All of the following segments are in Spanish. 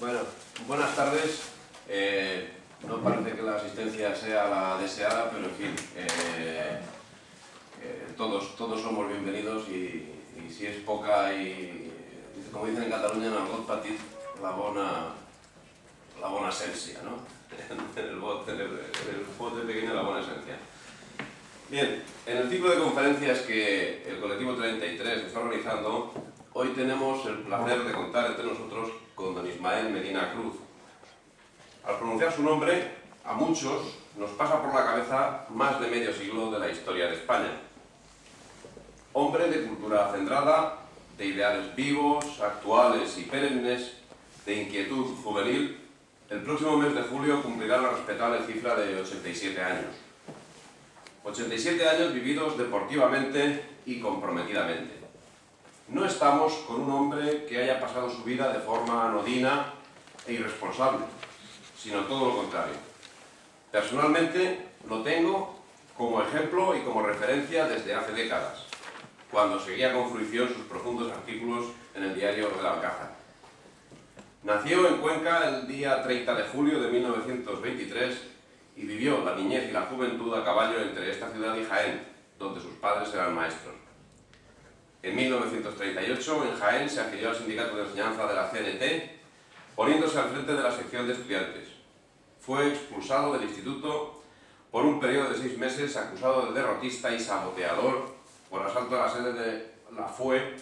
Bueno, buenas tardes. No parece que la asistencia sea la deseada, pero en fin, todos somos bienvenidos y si es poca y, como dicen en Cataluña, en el got petit, la bona esencia, ¿no? En el bote pequeño, la buena esencia. Bien, en el ciclo de conferencias que el colectivo 33 está organizando, hoy tenemos el placer de contar entre nosotros con don Ismael Medina Cruz. Al pronunciar su nombre, a muchos nos pasa por la cabeza más de medio siglo de la historia de España. Hombre de cultura centrada, de ideales vivos, actuales y perennes, de inquietud juvenil, el próximo mes de julio cumplirá la respetable cifra de 87 años. 87 años vividos deportivamente y comprometidamente. No estamos con un hombre que haya pasado su vida de forma anodina e irresponsable, sino todo lo contrario. Personalmente lo tengo como ejemplo y como referencia desde hace décadas, cuando seguía con fruición sus profundos artículos en el diario del Alcázar. Nació en Cuenca el día 30 de julio de 1923 y vivió la niñez y la juventud a caballo entre esta ciudad y Jaén, donde sus padres eran maestros. En 1938, en Jaén, se afilió al Sindicato de Enseñanza de la CNT, poniéndose al frente de la sección de estudiantes. Fue expulsado del instituto por un periodo de 6 meses, acusado de derrotista y saboteador por asalto a la sede de la FUE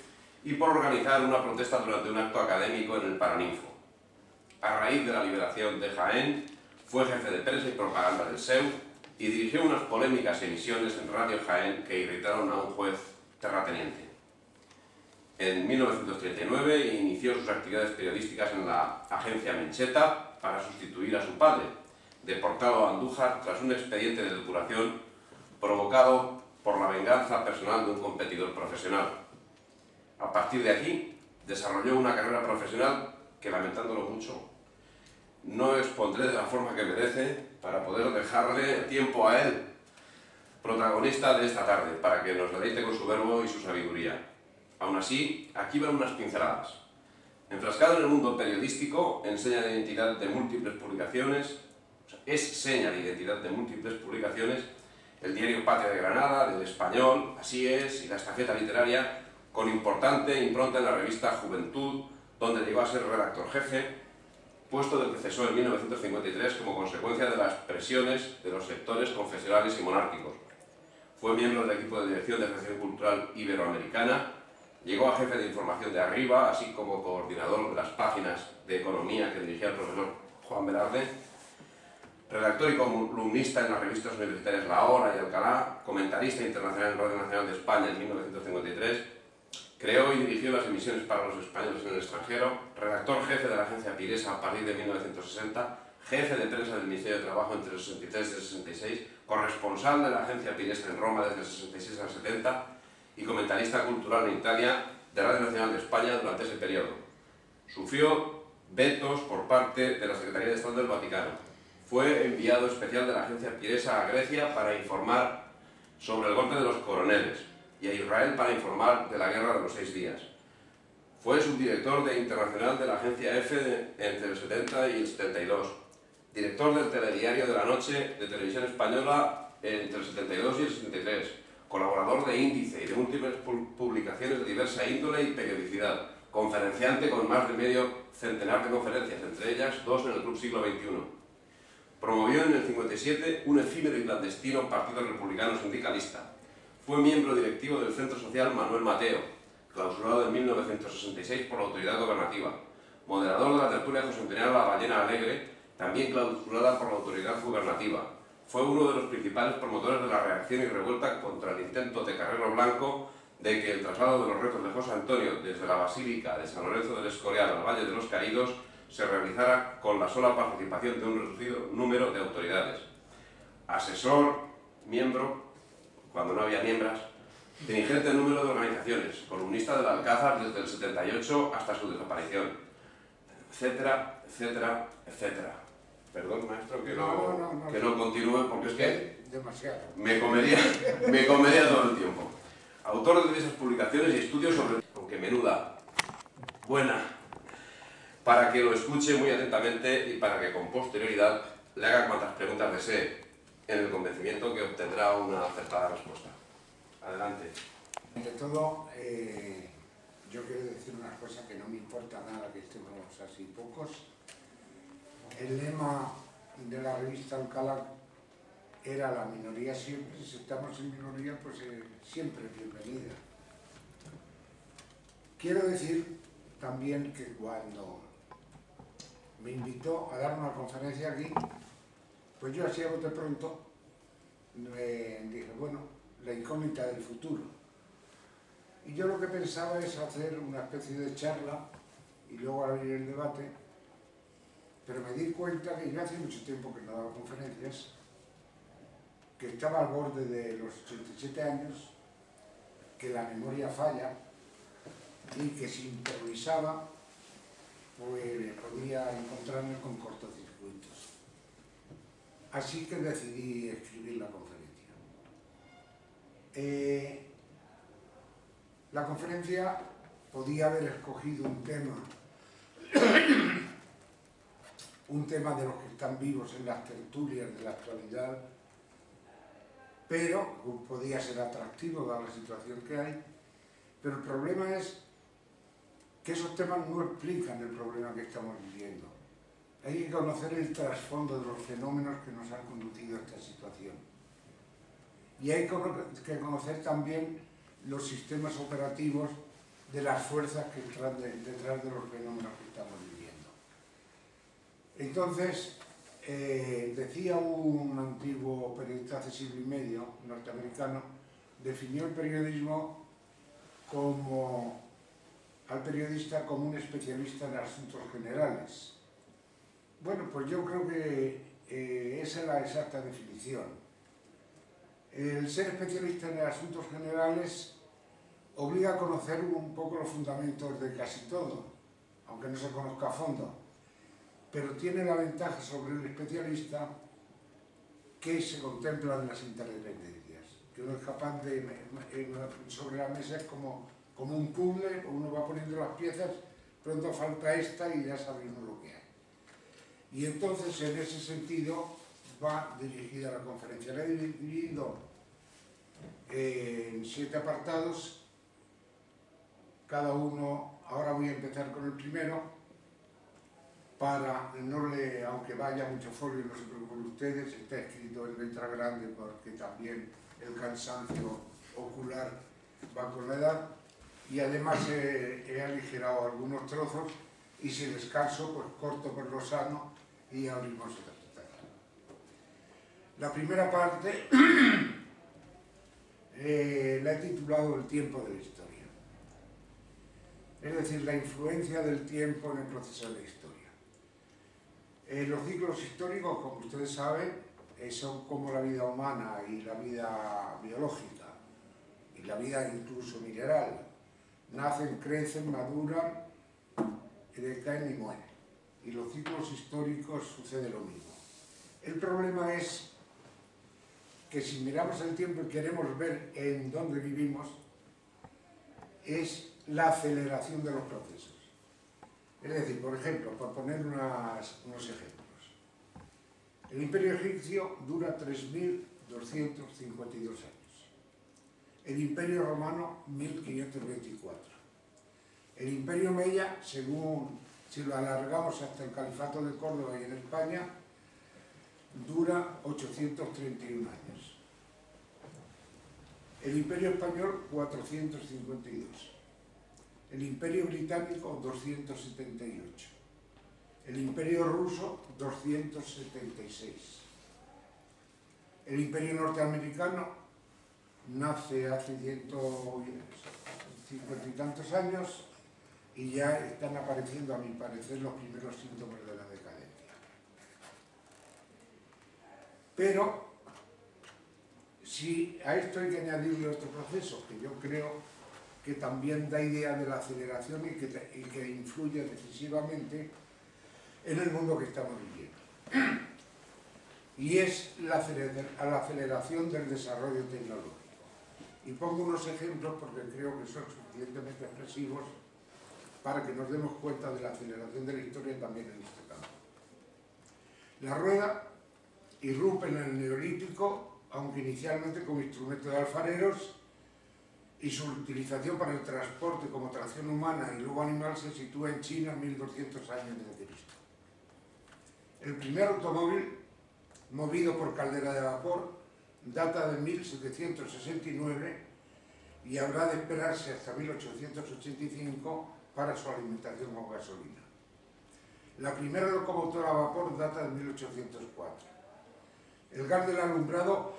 y por organizar una protesta durante un acto académico en el Paraninfo. A raíz de la liberación de Jaén, fue jefe de prensa y propaganda del SEU y dirigió unas polémicas emisiones en Radio Jaén que irritaron a un juez terrateniente. En 1939 inició sus actividades periodísticas en la agencia Mencheta para sustituir a su padre, deportado a Andújar tras un expediente de depuración provocado por la venganza personal de un competidor profesional. A partir de aquí, desarrolló una carrera profesional que, lamentándolo mucho, no expondré de la forma que merece para poder dejarle tiempo a él, protagonista de esta tarde, para que nos deleite con su verbo y su sabiduría. Aún así, aquí van unas pinceladas. Enfrascado en el mundo periodístico, enseña de identidad de múltiples publicaciones, es seña de identidad de múltiples publicaciones, el diario Patria de Granada, del Español, Así es, y la Estafeta Literaria, con importante impronta en la revista Juventud, donde llegó a ser redactor jefe, puesto del que cesó en 1953 como consecuencia de las presiones de los sectores confesionales y monárquicos. Fue miembro del equipo de dirección de Asociación Cultural Iberoamericana, llegó a jefe de información de Arriba, así como coordinador de las páginas de economía que dirigía el profesor Juan Velarde, redactor y columnista en las revistas universitarias La Hora y Alcalá, comentarista internacional en Radio Nacional de España en 1953, creó y dirigió las emisiones para los españoles en el extranjero, redactor jefe de la agencia Piresa a partir de 1960, jefe de prensa del Ministerio de Trabajo entre el 63 y el 66, corresponsal de la agencia Piresa en Roma desde el 66 al 70 y comentarista cultural en Italia de Radio Nacional de España durante ese periodo. Sufrió vetos por parte de la Secretaría de Estado del Vaticano. Fue enviado especial de la agencia Piresa a Grecia para informar sobre el golpe de los coroneles y a Israel para informar de la Guerra de los 6 días. Fue subdirector de Internacional de la agencia EFE entre el 70 y el 72, director del Telediario de la Noche de Televisión Española entre el 72 y el 73, colaborador de Índice y de múltiples publicaciones de diversa índole y periodicidad, conferenciante con más de medio centenar de conferencias, entre ellas 2 en el Club Siglo XXI. Promovió en el 57 un efímero y clandestino partido republicano sindicalista. Fue miembro directivo del Centro Social Manuel Mateo, clausurado en 1966 por la autoridad gobernativa, moderador de la tertulia José La Ballena Alegre, también clausurada por la autoridad gubernativa. Fue uno de los principales promotores de la reacción y revuelta contra el intento de Carrero Blanco de que el traslado de los restos de José Antonio desde la Basílica de San Lorenzo del Escorial al Valle de los Caídos se realizara con la sola participación de un reducido número de autoridades. Asesor, miembro, cuando no había miembros, de ingente número de organizaciones, columnista del Alcázar desde el 78 hasta su desaparición, etcétera, etcétera, etcétera. Perdón, maestro, que no continúe porque es que me comería todo el tiempo. Autor de diversas publicaciones y estudios sobre, aunque menuda, buena, para que lo escuche muy atentamente y para que con posterioridad le haga cuantas preguntas desee, en el convencimiento que obtendrá una acertada respuesta. Adelante. Ante todo, yo quiero decir una cosa que no me importa nada que estemos así pocos. El lema de la revista Alcalá era la minoría siempre. Si estamos en minoría, pues siempre bienvenida. Quiero decir también que cuando me invitó a dar una conferencia aquí, pues yo así a bote pronto dije, bueno, la incógnita del futuro. Y yo lo que pensaba es hacer una especie de charla y luego abrir el debate, pero me di cuenta que yo hace mucho tiempo que no daba conferencias, que estaba al borde de los 87 años, que la memoria falla y que si improvisaba, pues podía encontrarme con cortocircuitos. Así que decidí escribir la conferencia. La conferencia podía haber escogido un tema de los que están vivos en las tertulias de la actualidad, pero podía ser atractivo dada la situación que hay, pero el problema es que esos temas no explican el problema que estamos viviendo. Hay que conocer el trasfondo de los fenómenos que nos han conducido a esta situación. Y hay que conocer también los sistemas operativos de las fuerzas que están detrás de los fenómenos que estamos viviendo. Entonces, decía un antiguo periodista hace siglo y medio, norteamericano, definió el periodismo al periodista como un especialista en asuntos generales. Bueno, pues yo creo que esa es la exacta definición. El ser especialista en asuntos generales obliga a conocer un poco los fundamentos de casi todo, aunque no se conozca a fondo, pero tiene la ventaja sobre el especialista que se contemplan las interdependencias, que uno es capaz de, sobre la mesa es como un puzzle, uno va poniendo las piezas, pronto falta esta y ya sabemos lo que hay. Y entonces, en ese sentido, va dirigida la conferencia. La he dividido en 7 apartados, cada uno, ahora voy a empezar con el primero, para, aunque vaya mucho folio, no se preocupen ustedes, está escrito en letra grande porque también el cansancio ocular va con la edad, y además he aligerado algunos trozos, y si descanso, pues corto por lo sano y abrimos el presentación. La primera parte la he titulado El tiempo de la historia. Es decir, la influencia del tiempo en el proceso de la historia. Los ciclos históricos, como ustedes saben, son como la vida humana y la vida biológica, y la vida incluso mineral. Nacen, crecen, maduran, decaen y mueren. Y los ciclos históricos sucede lo mismo. El problema es que si miramos el tiempo y queremos ver en dónde vivimos, es la aceleración de los procesos. Es decir, por ejemplo, por poner unos ejemplos, el Imperio egipcio dura 3.252 años, el Imperio romano 1.524, el Imperio Meya, según si lo alargamos hasta el Califato de Córdoba y en España, dura 831 años. El Imperio Español, 452. El Imperio Británico, 278. El Imperio Ruso, 276. El Imperio Norteamericano nace hace 150 y tantos años y ya están apareciendo, a mi parecer, los primeros síntomas de la decadencia. Pero si a esto hay que añadirle otro proceso que yo creo que también da idea de la aceleración y que influye decisivamente en el mundo que estamos viviendo. Y es la aceleración del desarrollo tecnológico. Y pongo unos ejemplos porque creo que son suficientemente expresivos para que nos demos cuenta de la aceleración de la historia también en este campo. La rueda irrumpe en el Neolítico, aunque inicialmente como instrumento de alfareros, y su utilización para el transporte como tracción humana y luego animal se sitúa en China 1200 años de Cristo. El primer automóvil, movido por caldera de vapor, data de 1769 y habrá de esperarse hasta 1885 para su alimentación con gasolina. La primera locomotora a vapor data de 1804. El gas del alumbrado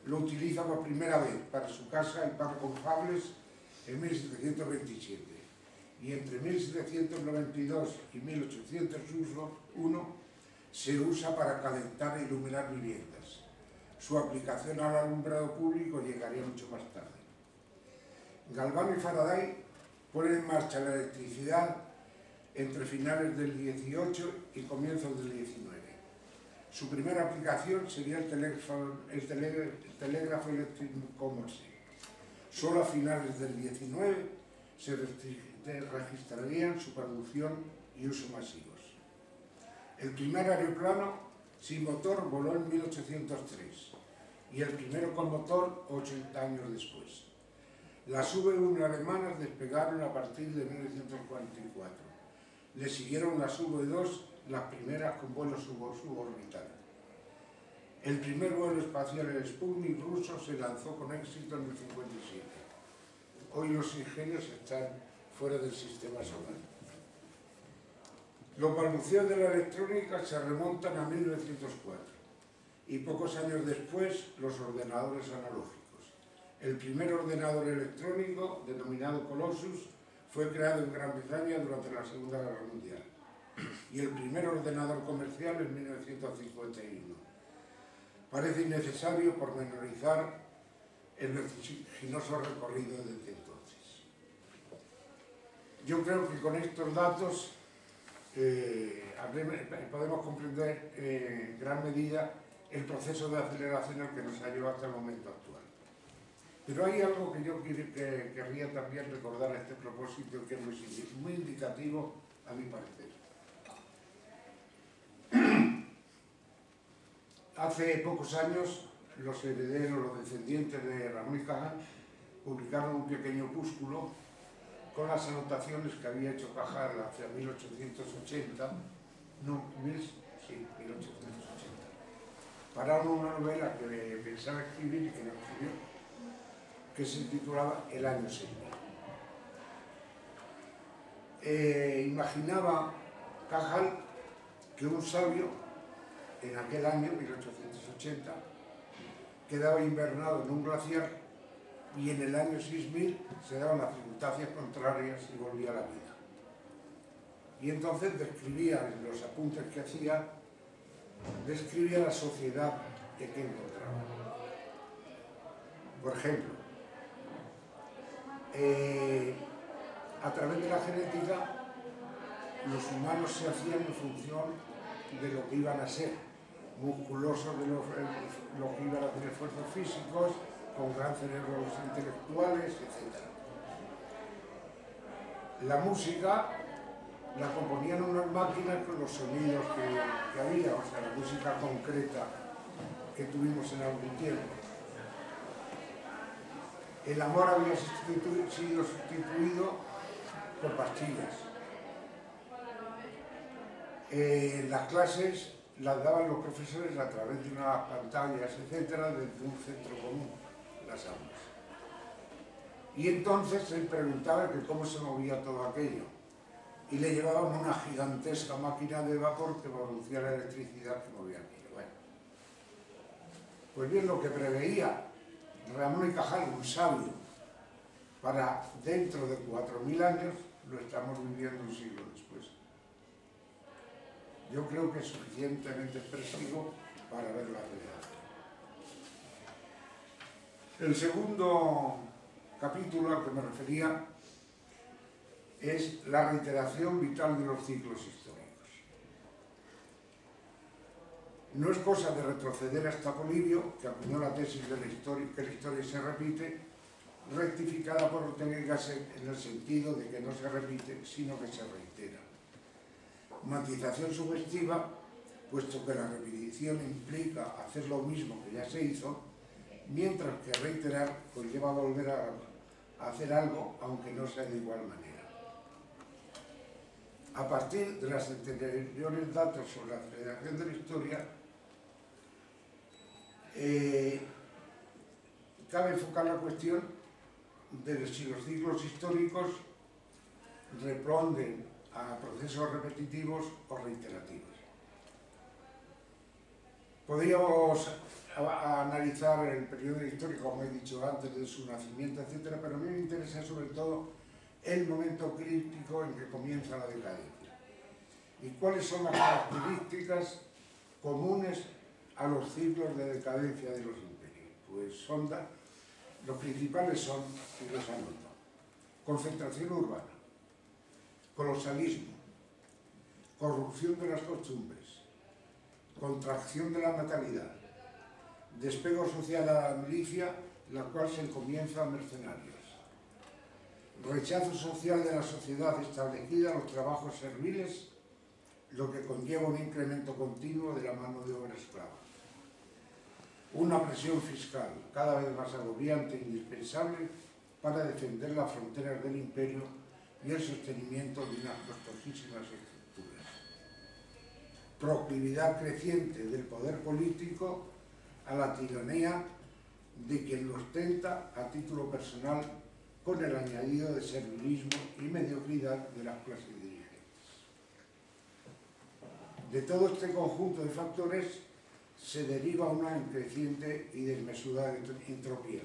lo utiliza por primera vez para su casa y para con cables en 1727 y entre 1792 y 1801 se usa para calentar e iluminar viviendas. Su aplicación al alumbrado público llegaría mucho más tarde. Galvano y Faraday ponen en marcha la electricidad entre finales del 18 y comienzos del 19. Su primera aplicación sería el telégrafo eléctrico Morse. Solo a finales del 19 se registrarían su producción y uso masivos. El primer aeroplano sin motor voló en 1803 y el primero con motor 80 años después. Las V1 alemanas despegaron a partir de 1944. Le siguieron las V2, las primeras con vuelo suborbital. El primer vuelo espacial, el Sputnik ruso, se lanzó con éxito en el 57. Hoy los ingenios están fuera del sistema solar. Los balbuceos de la electrónica se remontan a 1904 y pocos años después los ordenadores analógicos. El primer ordenador electrónico, denominado Colossus, fue creado en Gran Bretaña durante la Segunda Guerra Mundial y el primer ordenador comercial en 1951. Parece innecesario pormenorizar el vertiginoso recorrido desde entonces. Yo creo que con estos datos podemos comprender en gran medida el proceso de aceleración al que nos ha llevado hasta el momento actual. Pero hay algo que yo querría también recordar a este propósito que es muy indicativo a mi parecer. Hace pocos años los herederos, los descendientes de Ramón y Cajal publicaron un pequeño opúsculo con las anotaciones que había hecho Cajal hacia 1880, para una novela que pensaba escribir y que no escribió, que se titulaba El año 6000. Imaginaba Cajal que un sabio, en aquel año, 1880, quedaba invernado en un glaciar y en el año 6000 se daban las circunstancias contrarias y volvía a la vida. Y entonces describía, en los apuntes que hacía, describía la sociedad que encontraba. Por ejemplo, a través de la genética, los humanos se hacían en función de lo que iban a ser, musculosos de los que iban a tener esfuerzos físicos, con gran cerebro los intelectuales, etc. La música la componían unas máquinas con los sonidos que había, o sea, la música concreta que tuvimos en algún tiempo. El amor había sido sustituido por pastillas. Las clases las daban los profesores a través de unas pantallas, etcétera, desde un centro común, las aulas. Y entonces se preguntaba que cómo se movía todo aquello. Y le llevaban una gigantesca máquina de vapor que producía la electricidad que movía aquello. Bueno, pues bien, lo que preveía Ramón y Cajal, un sabio, para dentro de 4000 años, lo estamos viviendo un siglo después. Yo creo que es suficientemente expresivo para ver la realidad. El segundo capítulo al que me refería es la reiteración vital de los ciclos históricos. No es cosa de retroceder hasta Polibio, que acuñó la tesis de que la historia se repite, rectificada por Ortega y Gasset en el sentido de que no se repite, sino que se reitera. Matización sugestiva, puesto que la repetición implica hacer lo mismo que ya se hizo, mientras que reiterar conlleva volver a hacer algo, aunque no sea de igual manera. A partir de los anteriores datos sobre la aceleración de la historia, cabe enfocar la cuestión de si los ciclos históricos responden a procesos repetitivos o reiterativos. Podríamos analizar el periodo histórico, como he dicho antes, de su nacimiento, etc., pero a mí me interesa sobre todo el momento crítico en que comienza la decadencia. ¿Y cuáles son las características comunes a los ciclos de decadencia de los imperios? Pues los principales son, y los anoto: concentración urbana, colosalismo, corrupción de las costumbres, contracción de la natalidad, despego social a la milicia, la cual se comienza a mercenarios, rechazo social de la sociedad establecida a los trabajos serviles, lo que conlleva un incremento continuo de la mano de obra esclava, una presión fiscal cada vez más agobiante e indispensable para defender las fronteras del imperio y el sostenimiento de unas costosísimas estructuras, proclividad creciente del poder político a la tiranía de quien lo ostenta a título personal, con el añadido de servilismo y mediocridad de las clases dirigentes. De todo este conjunto de factores se deriva una creciente y desmesurada entropía.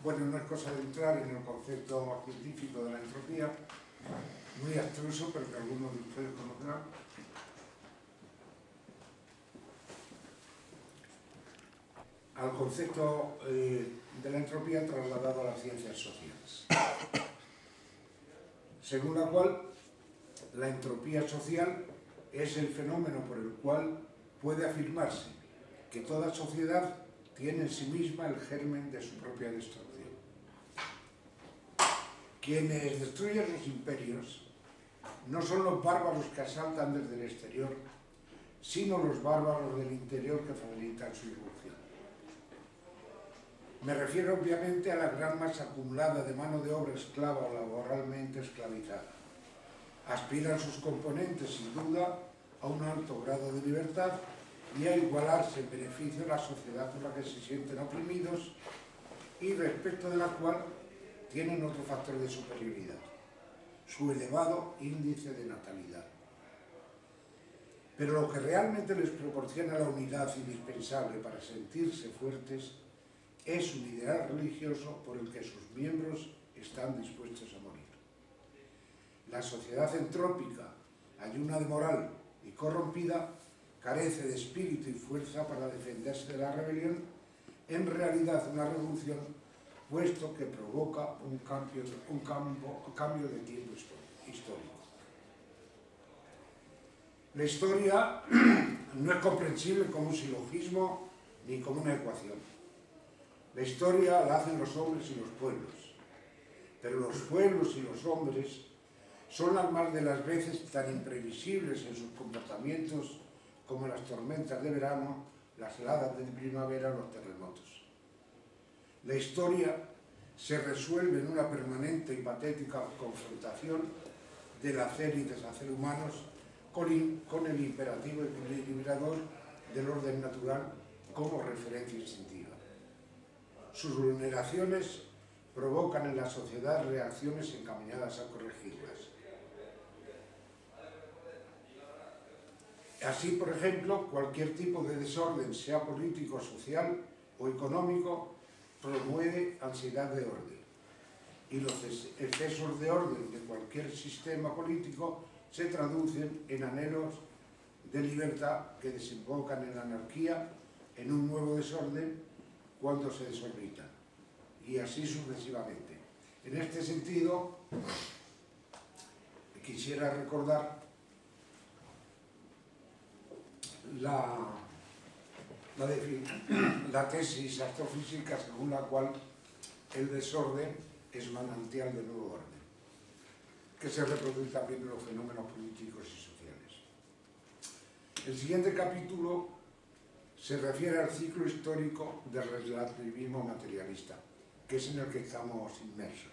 Bueno, no es cosa de entrar en el concepto científico de la entropía, muy abstruso, pero que algunos de ustedes conocerán. Al concepto de la entropía trasladado a las ciencias sociales, según la cual la entropía social es el fenómeno por el cual puede afirmarse que toda sociedad tiene en sí misma el germen de su propia destrucción. Quienes destruyen los imperios no son los bárbaros que asaltan desde el exterior, sino los bárbaros del interior que facilitan su irrupción. Me refiero obviamente a la gran masa acumulada de mano de obra esclava o laboralmente esclavizada. Aspiran sus componentes, sin duda, a un alto grado de libertad y a igualarse en beneficio de la sociedad por la que se sienten oprimidos y respecto de la cual tienen otro factor de superioridad: su elevado índice de natalidad. Pero lo que realmente les proporciona la unidad indispensable para sentirse fuertes es un ideal religioso por el que sus miembros están dispuestos a morir. La sociedad entrópica, ayuna de moral y corrompida, carece de espíritu y fuerza para defenderse de la rebelión, en realidad una revolución, puesto que provoca un cambio de tiempo histórico. La historia no es comprensible como un silogismo ni como una ecuación. La historia la hacen los hombres y los pueblos, pero los pueblos y los hombres son las más de las veces tan imprevisibles en sus comportamientos como las tormentas de verano, las heladas de primavera o los terremotos. La historia se resuelve en una permanente y patética confrontación del hacer y deshacer humanos con el imperativo equilibrador del orden natural como referencia instintiva. Sus vulneraciones provocan en la sociedad reacciones encaminadas a corregirlas. Así, por ejemplo, cualquier tipo de desorden, sea político, social o económico, promueve ansiedad de orden. Y los excesos de orden de cualquier sistema político se traducen en anhelos de libertad que desembocan en la anarquía, en un nuevo desorden cuando se desorbitan, y así sucesivamente. En este sentido, quisiera recordar la tesis astrofísica según la cual el desorden es manantial de nuevo orden, que se reproduce también en los fenómenos políticos y sociales. El siguiente capítulo se refiere al ciclo histórico del relativismo materialista, que es en el que estamos inmersos.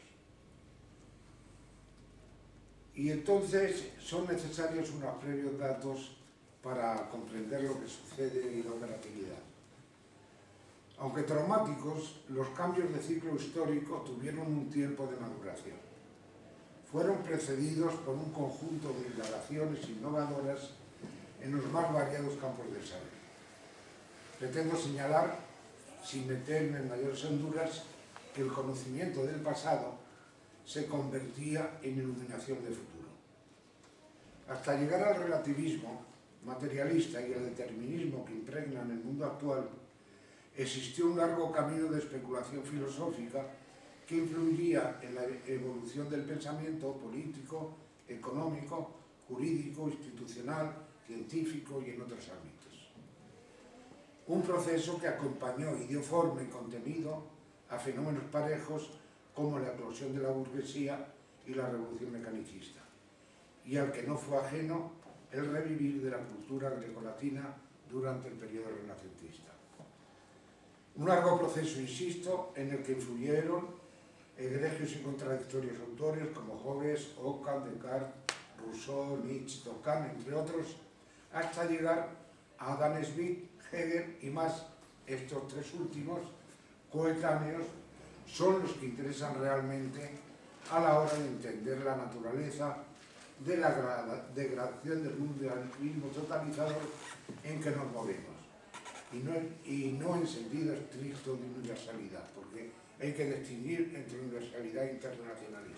Y entonces son necesarios unos previos datos para comprender lo que sucede en la operatividad. Aunque traumáticos, los cambios de ciclo histórico tuvieron un tiempo de maduración. Fueron precedidos por un conjunto de indagaciones innovadoras en los más variados campos del saber. Pretendo señalar, sin meterme en mayores honduras, que el conocimiento del pasado se convertía en iluminación del futuro. Hasta llegar al relativismo materialista y al determinismo que impregnan el mundo actual, existió un largo camino de especulación filosófica que influiría en la evolución del pensamiento político, económico, jurídico, institucional, científico y en otros ámbitos. Un proceso que acompañó y dio forma y contenido a fenómenos parejos como la eclosión de la burguesía y la revolución mecanicista, y al que no fue ajeno el revivir de la cultura grecolatina durante el periodo renacentista. Un largo proceso, insisto, en el que influyeron egregios y contradictorios autores como Hobbes, Ockham, Descartes, Rousseau, Nietzsche, Durkheim, entre otros, hasta llegar a Adam Smith, Hegel y más. Estos tres últimos, coetáneos, son los que interesan realmente a la hora de entender la naturaleza de la degradación del mundialismo totalizador en que nos movemos. Y no en sentido estricto de universalidad, porque hay que distinguir entre universalidad e internacionalismo,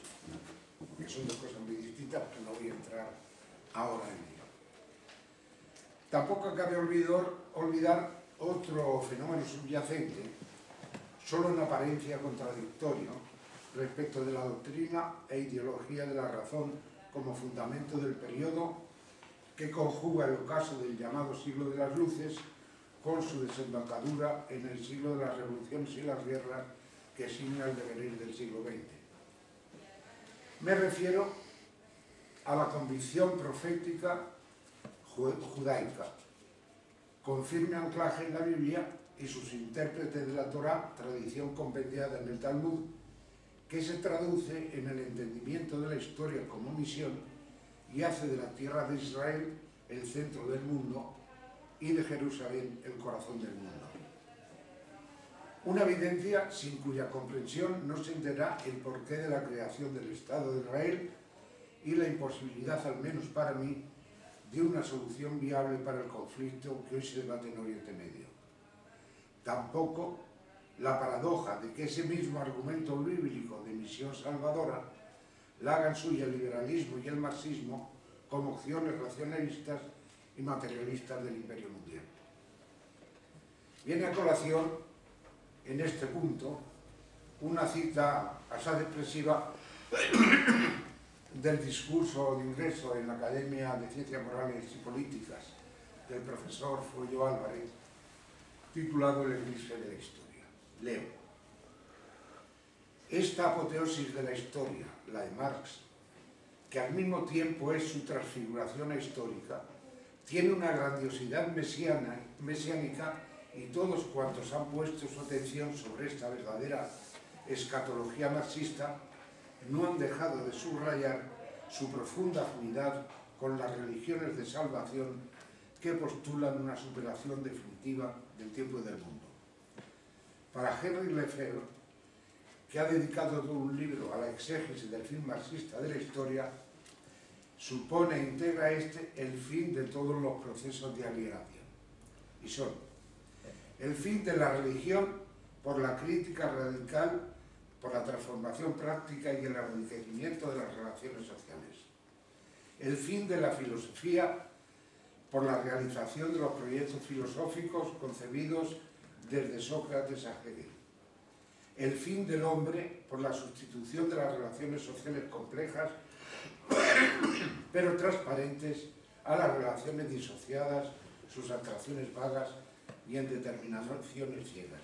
que son dos cosas muy distintas que no voy a entrar ahora en ello. Tampoco cabe olvidar otro fenómeno subyacente, solo en apariencia contradictorio, respecto de la doctrina e ideología de la razón como fundamento del periodo que conjuga el ocaso del llamado siglo de las luces con su desembocadura en el siglo de las revoluciones y las guerras que signa el devenir del siglo XX. Me refiero a la convicción profética judaica, con firme anclaje en la Biblia y sus intérpretes de la Torá, tradición compendiada en el Talmud, que se traduce en el entendimiento de la historia como misión y hace de la tierra de Israel el centro del mundo y de Jerusalén el corazón del mundo. Una evidencia sin cuya comprensión no se entenderá el porqué de la creación del Estado de Israel y la imposibilidad, al menos para mí, de una solución viable para el conflicto que hoy se debate en Oriente Medio. Tampoco la paradoja de que ese mismo argumento bíblico de misión salvadora la hagan suya el liberalismo y el marxismo como opciones racionalistas y materialistas del imperio mundial. Viene a colación en este punto una cita asaz expresiva del discurso de ingreso en la Academia de Ciencias Morales y Políticas del profesor Follo Álvarez, titulado El eclipse de la historia. Leo: esta apoteosis de la historia, la de Marx, que al mismo tiempo es su transfiguración histórica, tiene una grandiosidad mesiánica, y todos cuantos han puesto su atención sobre esta verdadera escatología marxista no han dejado de subrayar su profunda afinidad con las religiones de salvación que postulan una superación definitiva del tiempo y del mundo. Para Henry Lefebvre, que ha dedicado todo un libro a la exégesis del fin marxista de la historia, supone e integra este el fin de todos los procesos de alienación, y son el fin de la religión por la crítica radical, por la transformación práctica y el enriquecimiento de las relaciones sociales, el fin de la filosofía por la realización de los proyectos filosóficos concebidos desde Sócrates a Hegel, el fin del hombre por la sustitución de las relaciones sociales complejas pero transparentes a las relaciones disociadas, sus atracciones vagas y en determinaciones ciegas,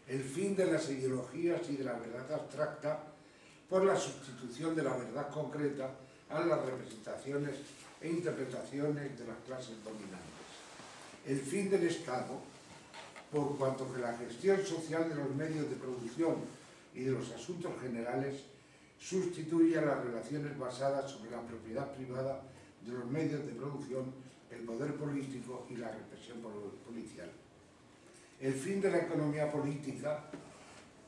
el fin de las ideologías y de la verdad abstracta por la sustitución de la verdad concreta a las representaciones e interpretaciones de las clases dominantes. El fin del Estado, por cuanto que la gestión social de los medios de producción y de los asuntos generales sustituye a las relaciones basadas sobre la propiedad privada de los medios de producción, el poder político y la represión policial. El fin de la economía política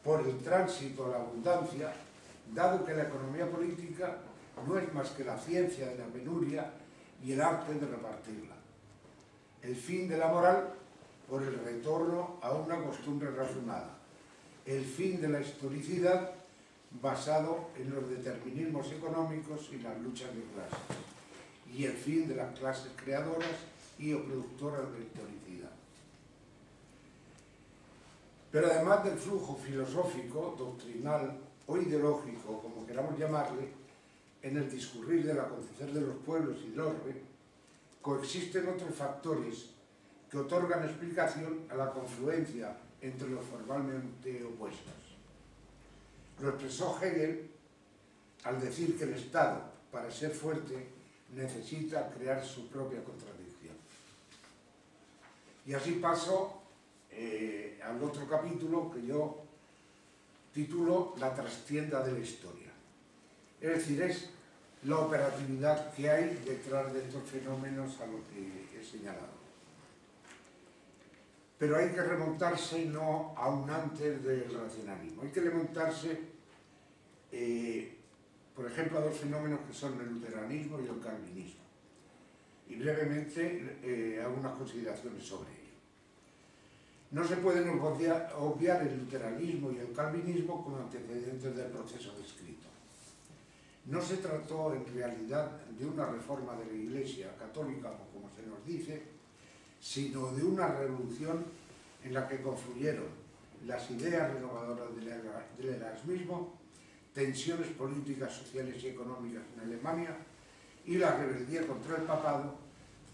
por el tránsito a la abundancia, dado que la economía política no es más que la ciencia de la penuria y el arte de repartirla. El fin de la moral por el retorno a una costumbre razonada. El fin de la historicidad basado en los determinismos económicos y las luchas de clases. Y el fin de las clases creadoras y o productoras de la historicidad. Pero además del flujo filosófico, doctrinal o ideológico, como queramos llamarle, en el discurrir del acontecer de los pueblos y del orbe, coexisten otros factores que otorgan explicación a la confluencia entre los formalmente opuestos. Lo expresó Hegel al decir que el Estado, para ser fuerte, necesita crear su propia contradicción. Y así paso al otro capítulo que yo titulo La trastienda de la historia. Es decir, es la operatividad que hay detrás de estos fenómenos a los que he señalado. Pero hay que remontarse no aún antes del racionalismo, hay que remontarse, por ejemplo, a dos fenómenos que son el luteranismo y el calvinismo. Y brevemente algunas consideraciones sobre ello. No se pueden obviar el luteranismo y el calvinismo como antecedentes del proceso descrito. No se trató en realidad de una reforma de la Iglesia católica, como se nos dice, sino de una revolución en la que confluyeron las ideas renovadoras del erasmismo, tensiones políticas, sociales y económicas en Alemania y la rebeldía contra el papado,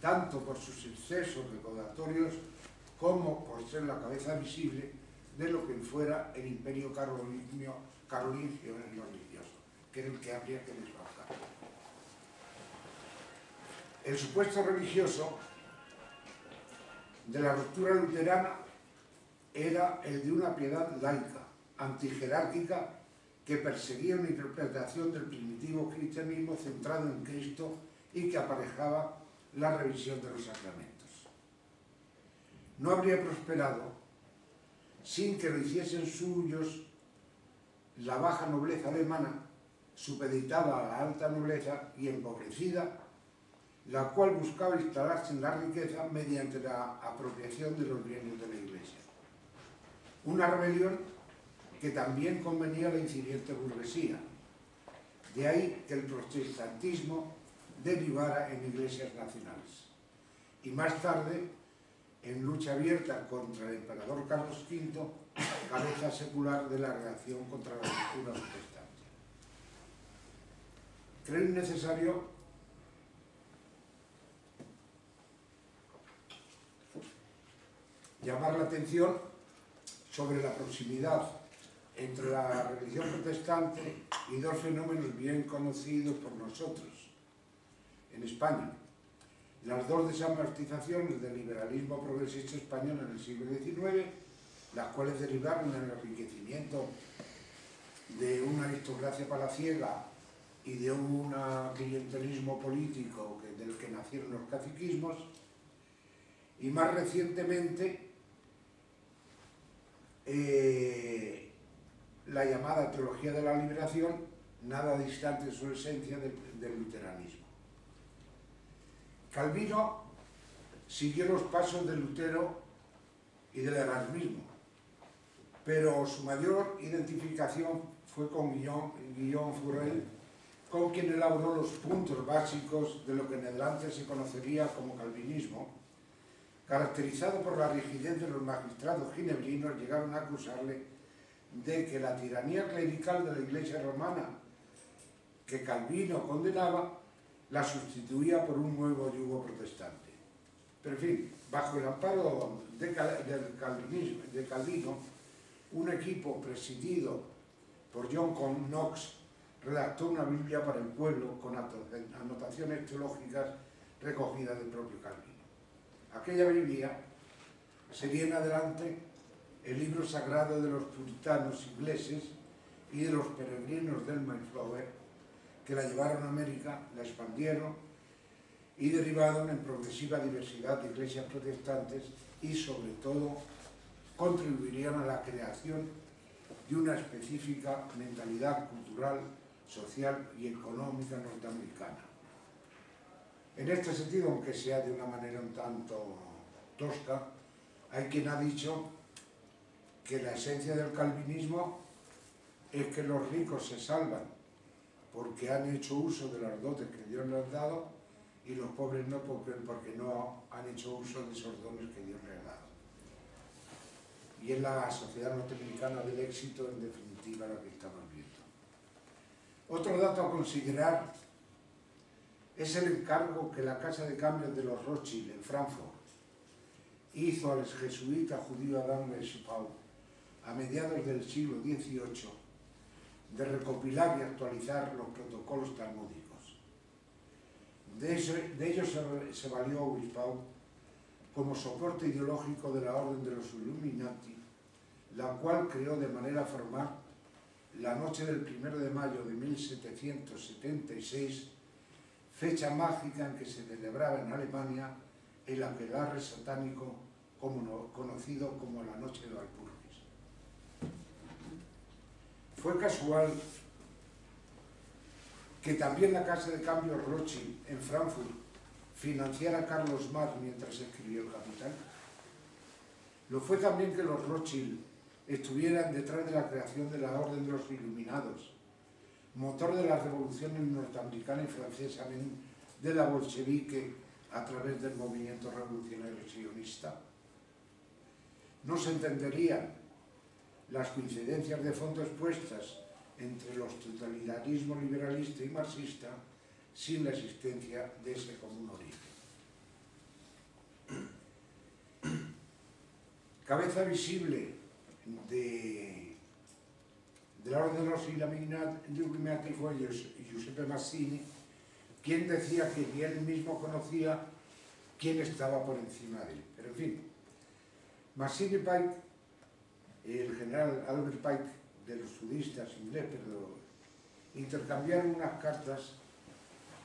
tanto por sus excesos recaudatorios como por ser la cabeza visible de lo que fuera el imperio carolingio en lo religioso, que era el que habría que desbajar. El supuesto religioso de la ruptura luterana era el de una piedad laica, antijerárquica, que perseguía una interpretación del primitivo cristianismo centrado en Cristo y que aparejaba la revisión de los sacramentos. No habría prosperado sin que lo hiciesen suyos la baja nobleza alemana, supeditada a la alta nobleza y empobrecida, la cual buscaba instalarse en la riqueza mediante la apropiación de los bienes de la Iglesia. Una rebelión que también convenía a la incipiente burguesía. De ahí que el protestantismo derivara en iglesias nacionales. Y más tarde, en lucha abierta contra el emperador Carlos V, cabeza secular de la reacción contra la cultura protestante. Creo innecesario llamar la atención sobre la proximidad entre la religión protestante y dos fenómenos bien conocidos por nosotros en España. Las dos desamortizaciones del liberalismo progresista español en el siglo XIX, las cuales derivaron en el enriquecimiento de una aristocracia palaciega y de un clientelismo político del que nacieron los caciquismos, y más recientemente la llamada teología de la liberación, nada distante en su esencia del luteranismo. Calvino siguió los pasos de Lutero y del erasmismo, pero su mayor identificación fue con Guillaume Furel, con quien elaboró los puntos básicos de lo que en adelante se conocería como calvinismo. Caracterizado por la rigidez de los magistrados ginebrinos, llegaron a acusarle de que la tiranía clerical de la Iglesia romana, que Calvino condenaba, la sustituía por un nuevo yugo protestante. Pero en fin, bajo el amparo de Calvino, un equipo presidido por John Knox redactó una Biblia para el pueblo con anotaciones teológicas recogidas del propio Calvino. Aquella Biblia sería en adelante el libro sagrado de los puritanos ingleses y de los peregrinos del Mayflower, que la llevaron a América, la expandieron y derivaron en progresiva diversidad de iglesias protestantes y, sobre todo, contribuirían a la creación de una específica mentalidad cultural, social y económica norteamericana. En este sentido, aunque sea de una manera un tanto tosca, hay quien ha dicho que la esencia del calvinismo es que los ricos se salvan porque han hecho uso de las dotes que Dios les ha dado y los pobres no porque no han hecho uso de esos dones que Dios les ha dado. Y es la sociedad norteamericana del éxito, en definitiva, la que estamos viendo. Otro dato a considerar es el encargo que la Casa de Cambios de los Rothschild en Frankfurt hizo al jesuita judío Adam Weishaupt a mediados del siglo XVIII de recopilar y actualizar los protocolos talmúdicos. De ello se valió Weishaupt como soporte ideológico de la Orden de los Illuminati, la cual creó de manera formal la noche del 1 de mayo de 1776, fecha mágica en que se celebraba en Alemania el aquelarre satánico conocido como la Noche de Walpurgis. Fue casual que también la Casa de Cambios Rothschild en Frankfurt financiara a Carlos Marx mientras escribió El Capital. Lo fue también que los Rothschild estuvieran detrás de la creación de la Orden de los Iluminados, motor de las revoluciones norteamericana y francesa, de la bolchevique a través del movimiento revolucionario sionista. No se entenderían las coincidencias de fondo expuestas entre los totalitarismos liberalista y marxista sin la existencia de ese común origen. Cabeza visible de la Orden de los Illuminati fue Giuseppe Mazzini, quien decía que ni él mismo conocía quién estaba por encima de él. Pero en fin, Mazzini Pike, el general Albert Pike de los sudistas ingleses, intercambiaron unas cartas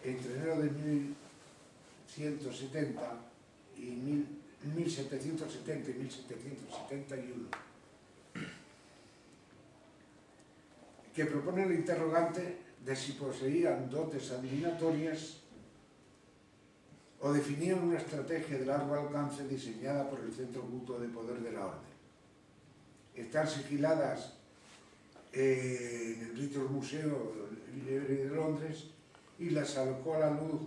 entre enero de 1770 y 1771, que propone el interrogante de si poseían dotes adivinatorias o definían una estrategia de largo alcance diseñada por el centro oculto de poder de la Orden. Están sigiladas en el British Museum de Londres y las sacó a la luz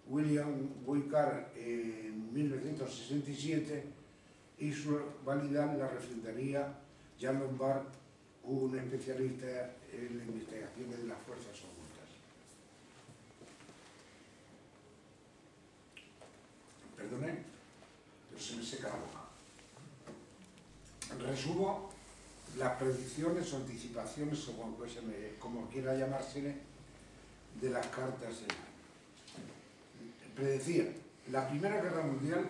William Wickham en 1967 y su validad la refrendaría Jean Lombard, un especialista en la investigación de las fuerzas ocultas. Perdone, pero se me seca la boca. Resumo las predicciones o anticipaciones, o como quiera llamársele, de las cartas. Predecía, la Primera Guerra Mundial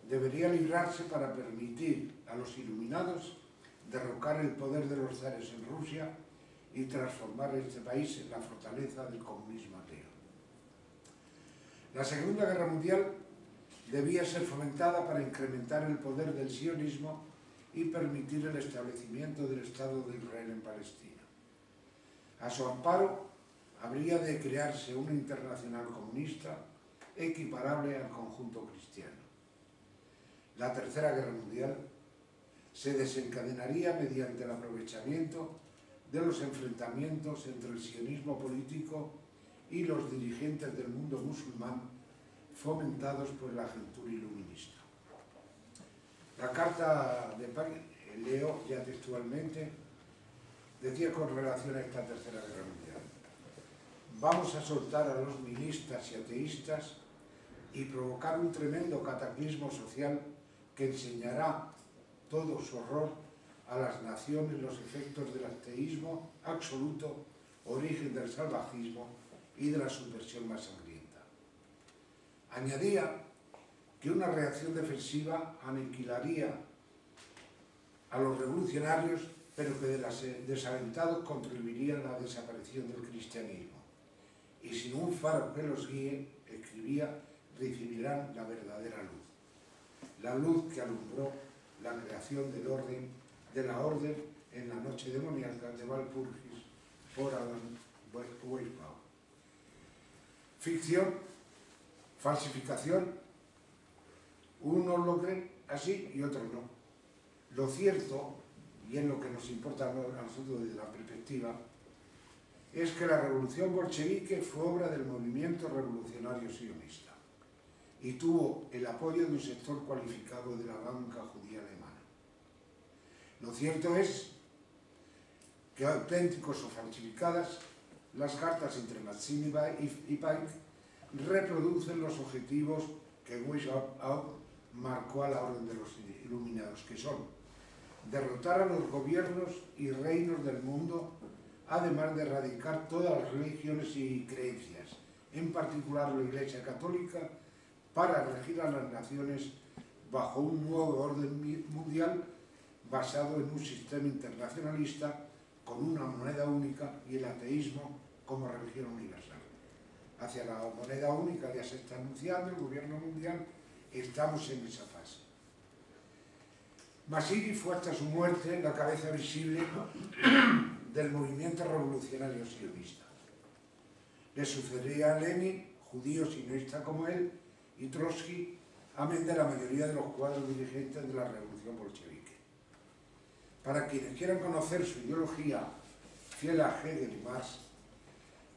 debería librarse para permitir a los iluminados derrocar el poder de los zares en Rusia y transformar este país en la fortaleza del comunismo ateo. La Segunda Guerra Mundial debía ser fomentada para incrementar el poder del sionismo y permitir el establecimiento del Estado de Israel en Palestina. A su amparo habría de crearse una internacional comunista equiparable al conjunto cristiano. La Tercera Guerra Mundial se desencadenaría mediante el aprovechamiento de los enfrentamientos entre el sionismo político y los dirigentes del mundo musulmán fomentados por la agentura iluminista. La carta de Pike, leo ya textualmente, decía con relación a esta Tercera Guerra Mundial: vamos a soltar a los nihilistas y ateístas y provocar un tremendo cataclismo social que enseñará todo su horror a las naciones los efectos del ateísmo absoluto, origen del salvajismo y de la subversión más sangrienta. Añadía que una reacción defensiva aniquilaría a los revolucionarios, pero que de los desalentados contribuiría a la desaparición del cristianismo. Y sin un faro que los guíe, escribía, recibirán la verdadera luz. La luz que alumbró la creación de la orden en la noche demoníaca de Walpurgis por Adam Weishaupt. Ficción, falsificación, unos lo creen así y otros no. Lo cierto, y es lo que nos importa a nosotros desde la perspectiva, es que la revolución bolchevique fue obra del movimiento revolucionario sionista y tuvo el apoyo de un sector cualificado de la banca judía alemana. Lo cierto es que, auténticos o falsificadas, las cartas entre Mazzini y Pike reproducen los objetivos que Weishaupt marcó a la orden de los iluminados, que son derrotar a los gobiernos y reinos del mundo, además de erradicar todas las religiones y creencias, en particular la Iglesia Católica, para regir a las naciones bajo un nuevo orden mundial basado en un sistema internacionalista con una moneda única y el ateísmo como religión universal. Hacia la moneda única ya se está anunciando el gobierno mundial, estamos en esa fase. Mazzini fue hasta su muerte la cabeza visible del movimiento revolucionario sionista. Le sucedería a Lenin, judío sionista como él, y Trotsky, amén de la mayoría de los cuadros dirigentes de la revolución bolchevique. Para quienes quieran conocer su ideología fiel a Hegel y Marx,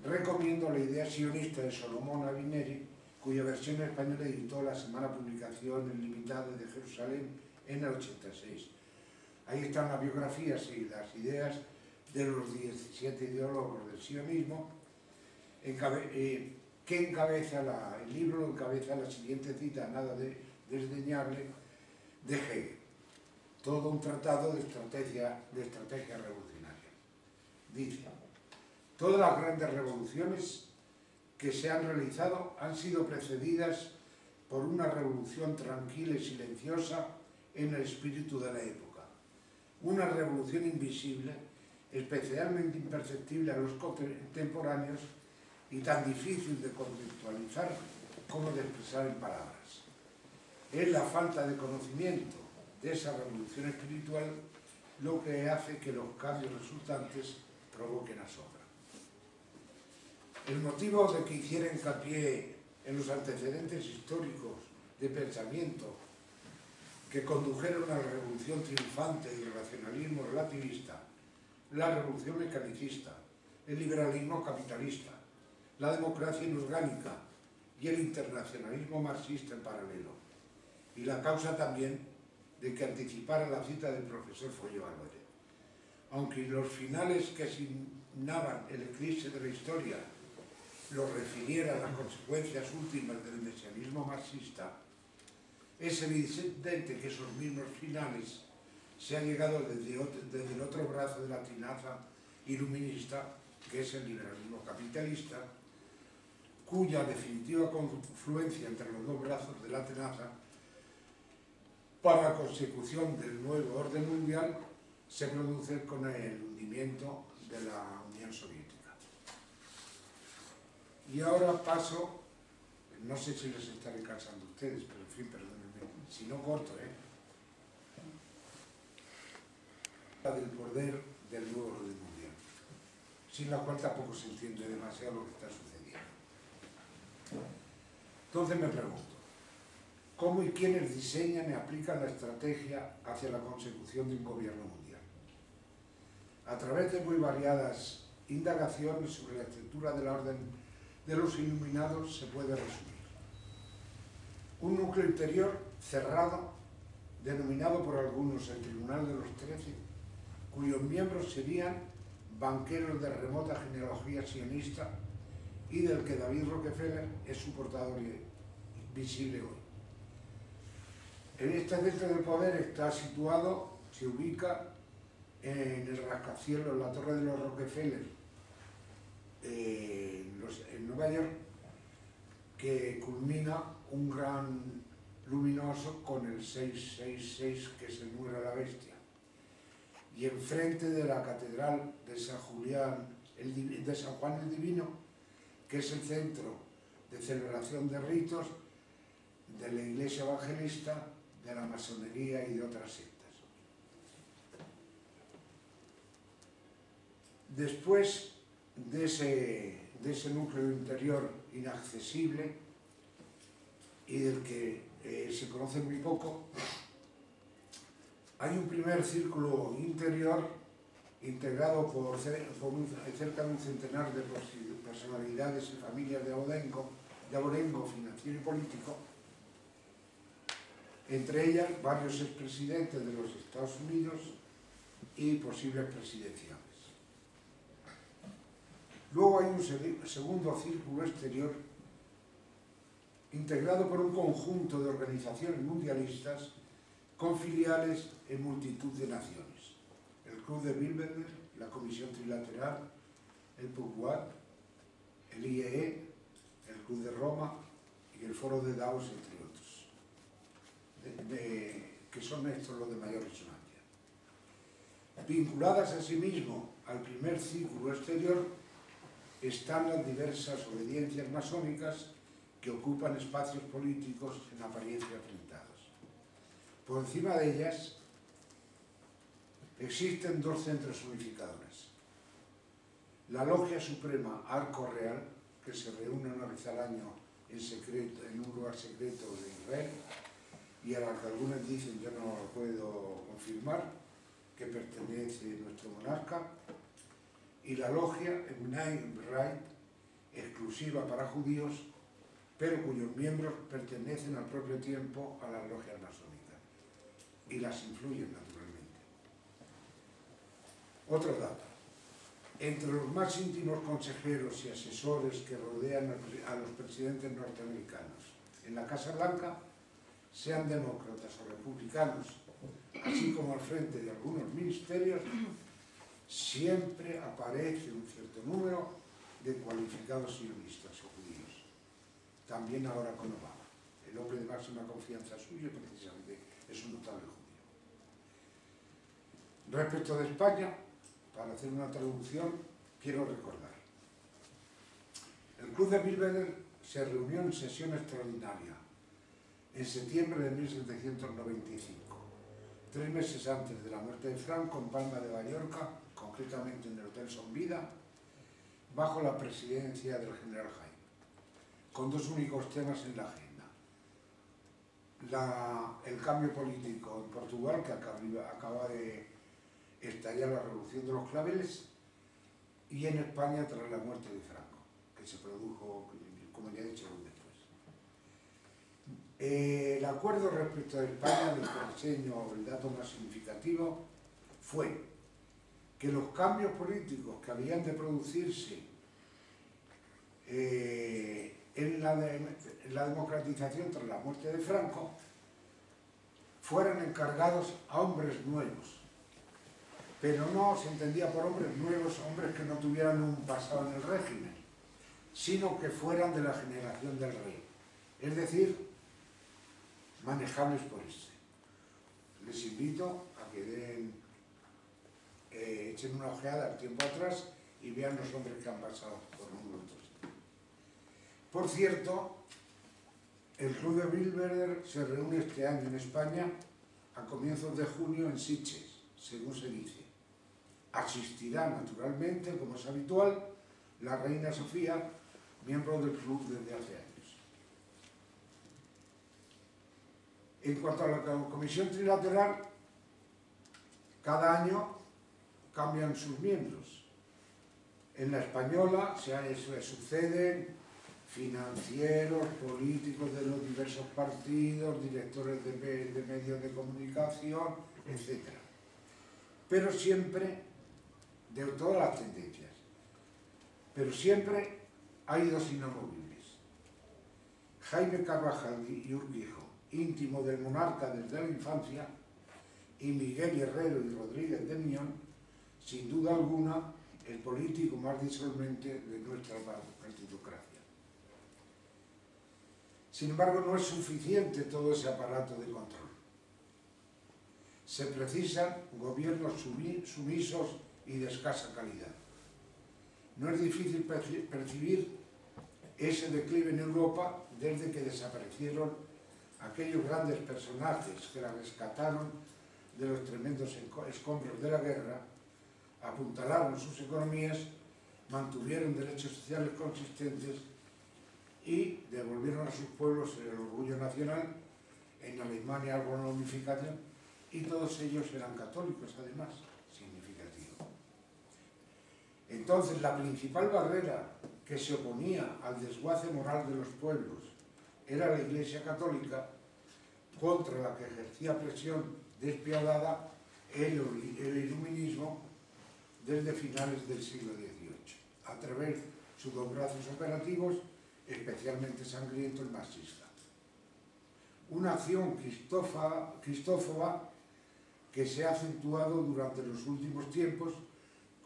recomiendo la idea sionista de Solomon Avineri, cuya versión española editó la Semana Publicaciones Limitadas de Jerusalén en el 86. Ahí están las biografías y las ideas de los 17 ideólogos del sionismo, que encabeza el libro encabeza la siguiente cita, nada de desdeñable, de Hegel. Todo un tratado de estrategia revolucionaria. Dice: todas las grandes revoluciones que se han realizado han sido precedidas por una revolución tranquila y silenciosa en el espíritu de la época. Una revolución invisible, especialmente imperceptible a los contemporáneos y tan difícil de conceptualizar como de expresar en palabras. Es la falta de conocimiento de esa revolución espiritual lo que hace que los cambios resultantes provoquen asombro. El motivo de que hiciera hincapié en los antecedentes históricos de pensamiento que condujeron a la revolución triunfante del racionalismo relativista, la revolución mecanicista, el liberalismo capitalista, la democracia inorgánica y el internacionalismo marxista en paralelo, y la causa también de que anticipara la cita del profesor Folló Álvarez. Aunque los finales que asignaban el eclipse de la historia lo refiriera a las consecuencias últimas del mesianismo marxista, es evidente que esos mismos finales se han llegado desde el otro brazo de la tinaza iluminista, que es el liberalismo capitalista, cuya definitiva confluencia entre los dos brazos de la tenaza para la consecución del nuevo orden mundial se produce con el hundimiento de la Unión Soviética. Y ahora paso, no sé si les estaré cansando a ustedes, pero en fin, perdónenme, si no corto, del poder del nuevo orden mundial, sin la cual tampoco se entiende demasiado lo que está sucediendo. Entonces me pregunto, ¿cómo y quiénes diseñan y aplican la estrategia hacia la consecución de un gobierno mundial? A través de muy variadas indagaciones sobre la estructura de la orden de los iluminados se puede resumir. Un núcleo interior cerrado, denominado por algunos el Tribunal de los 13, cuyos miembros serían banqueros de remota genealogía sionista y del que David Rockefeller es su portador visible hoy. En este centro de poder se ubica en el rascacielos, en la Torre de los Rockefeller, en Nueva York, que culmina un gran luminoso con el 666, que es el número de la bestia. Y enfrente de la Catedral de San Juan el Divino, que es el centro de celebración de ritos de la Iglesia Evangelista, de la masonería y de otras sectas. Después de ese núcleo interior inaccesible y del que se conoce muy poco, hay un primer círculo interior integrado por cerca de un centenar de personalidades y familias de abolengo financiero y político, entre ellas varios expresidentes de los Estados Unidos y posibles presidenciales. Luego hay un segundo círculo exterior integrado por un conjunto de organizaciones mundialistas con filiales en multitud de naciones. El Club de Bilderberg, la Comisión Trilateral, el PUCUAT, el IEE, el Club de Roma y el Foro de Davos, entre otros, que son estos los de mayor resonancia. Vinculadas asimismo al primer círculo exterior están las diversas obediencias masónicas que ocupan espacios políticos en apariencia enfrentados. Por encima de ellas existen dos centros unificadores. La Logia Suprema Arco Real, que se reúne una vez al año en secreto, en un lugar secreto de Israel, y a la que algunos dicen, yo no lo puedo confirmar, que pertenece a nuestro monarca, y la Logia Emnai B'Rite, exclusiva para judíos, pero cuyos miembros pertenecen al propio tiempo a las logias masónicas y las influyen naturalmente. Otro dato. Entre los más íntimos consejeros y asesores que rodean a los presidentes norteamericanos en la Casa Blanca, sean demócratas o republicanos, así como al frente de algunos ministerios, siempre aparece un cierto número de cualificados sionistas o judíos. También ahora con Obama. El hombre de máxima confianza suyo precisamente es un notable judío. Respecto de España, para hacer una traducción, quiero recordar. El Club de Bilderberg se reunió en sesión extraordinaria en septiembre de 1795, 3 meses antes de la muerte de Franco, en Palma de Mallorca, concretamente en el Hotel Son Vida, bajo la presidencia del general Jaime, con dos únicos temas en la agenda. El cambio político en Portugal, que acaba de estallar la Revolución de los Claveles, y en España tras la muerte de Franco, que se produjo, como ya he dicho, después. El acuerdo respecto de España, del que enseño el dato más significativo, fue que los cambios políticos que habían de producirse en la democratización tras la muerte de Franco fueran encargados a hombres nuevos. Pero no se entendía por hombres nuevos, hombres que no tuvieran un pasado en el régimen, sino que fueran de la generación del rey. Es decir, manejables por este. Les invito a que echen una ojeada al tiempo atrás y vean los hombres que han pasado por nosotros. Por cierto, el Club de Bilderberg se reúne este año en España a comienzos de junio en Sitges, según se dice. Asistirá naturalmente, como es habitual, la reina Sofía, miembro del club desde hace años. En cuanto a la Comisión Trilateral, cada año cambian sus miembros. En la española se suceden financieros, políticos de los diversos partidos, directores de medios de comunicación, etc. Pero siempre, de todas las tendencias, pero siempre hay dos inamovibles. Jaime Carvajal y Urquijo, íntimo del monarca desde la infancia, y Miguel Herrero y Rodríguez de Miñón, sin duda alguna, el político más disolvente de nuestra partidocracia. Sin embargo, no es suficiente todo ese aparato de control. Se precisan gobiernos sumisos y de escasa calidad. No es difícil percibir ese declive en Europa desde que desaparecieron aquellos grandes personajes que la rescataron de los tremendos escombros de la guerra, apuntalaron sus economías, mantuvieron derechos sociales consistentes y devolvieron a sus pueblos el orgullo nacional. En Alemania algo la unificación, y todos ellos eran católicos, además, significativo. Entonces, la principal barrera que se oponía al desguace moral de los pueblos era la Iglesia Católica, contra la que ejercía presión despiadada el iluminismo desde finales del siglo XVIII, a través de sus dos brazos operativos, especialmente sangriento el marxista. Una acción cristófoba que se ha acentuado durante los últimos tiempos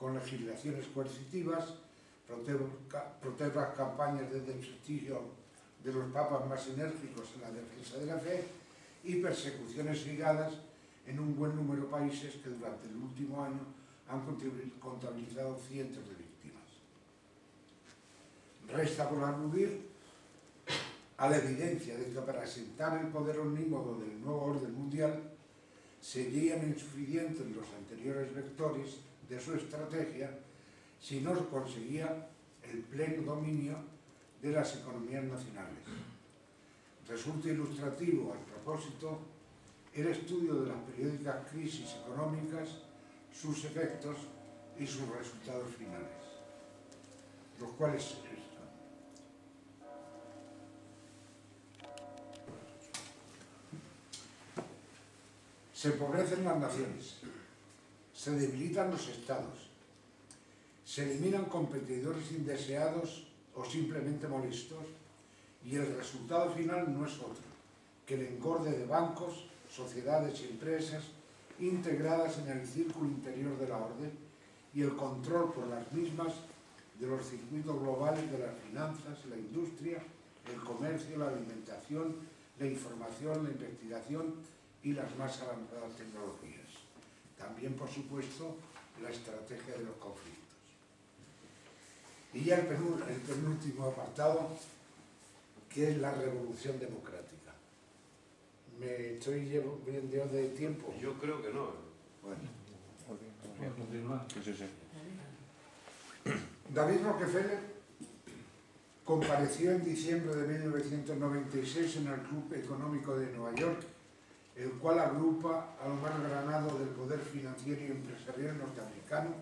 con legislaciones coercitivas, protestas campañas desde el prestigio de los papas más enérgicos en la defensa de la fe y persecuciones ligadas en un buen número de países que durante el último año han contabilizado cientos de víctimas. Resta por aludir a la evidencia de que para asentar el poder omnímodo del nuevo orden mundial serían insuficientes los anteriores vectores de su estrategia si no se conseguía el pleno dominio de las economías nacionales. Resulta ilustrativo, al propósito, el estudio de las periódicas crisis económicas, sus efectos y sus resultados finales, los cuales están. Se empobrecen las naciones, se debilitan los estados, se eliminan competidores indeseados o simplemente molestos, y el resultado final no es otro que el engorde de bancos, sociedades y empresas integradas en el círculo interior de la orden y el control por las mismas de los circuitos globales de las finanzas, la industria, el comercio, la alimentación, la información, la investigación y las más avanzadas tecnologías. También, por supuesto, la estrategia de los conflictos. Y ya el penúltimo apartado, que es la revolución democrática. ¿Me estoy viendo de tiempo? Yo creo que no. Bueno. Sí. David Rockefeller compareció en diciembre de 1996 en el Club Económico de Nueva York, el cual agrupa a lo más granado del poder financiero y empresarial norteamericano,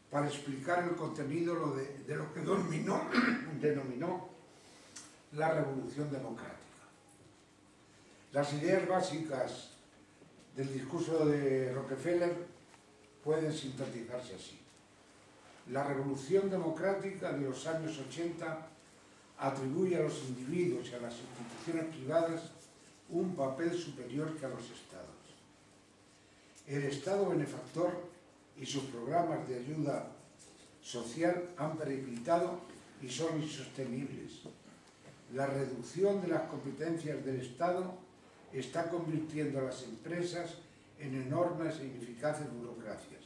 para explicar el contenido de lo que denominó la revolución democrática. Las ideas básicas del discurso de Rockefeller pueden sintetizarse así. La revolución democrática de los años 80 atribuye a los individuos y a las instituciones privadas un papel superior que a los estados. El Estado benefactor y sus programas de ayuda social han periclitado y son insostenibles. La reducción de las competencias del Estado está convirtiendo a las empresas en enormes e ineficaces burocracias.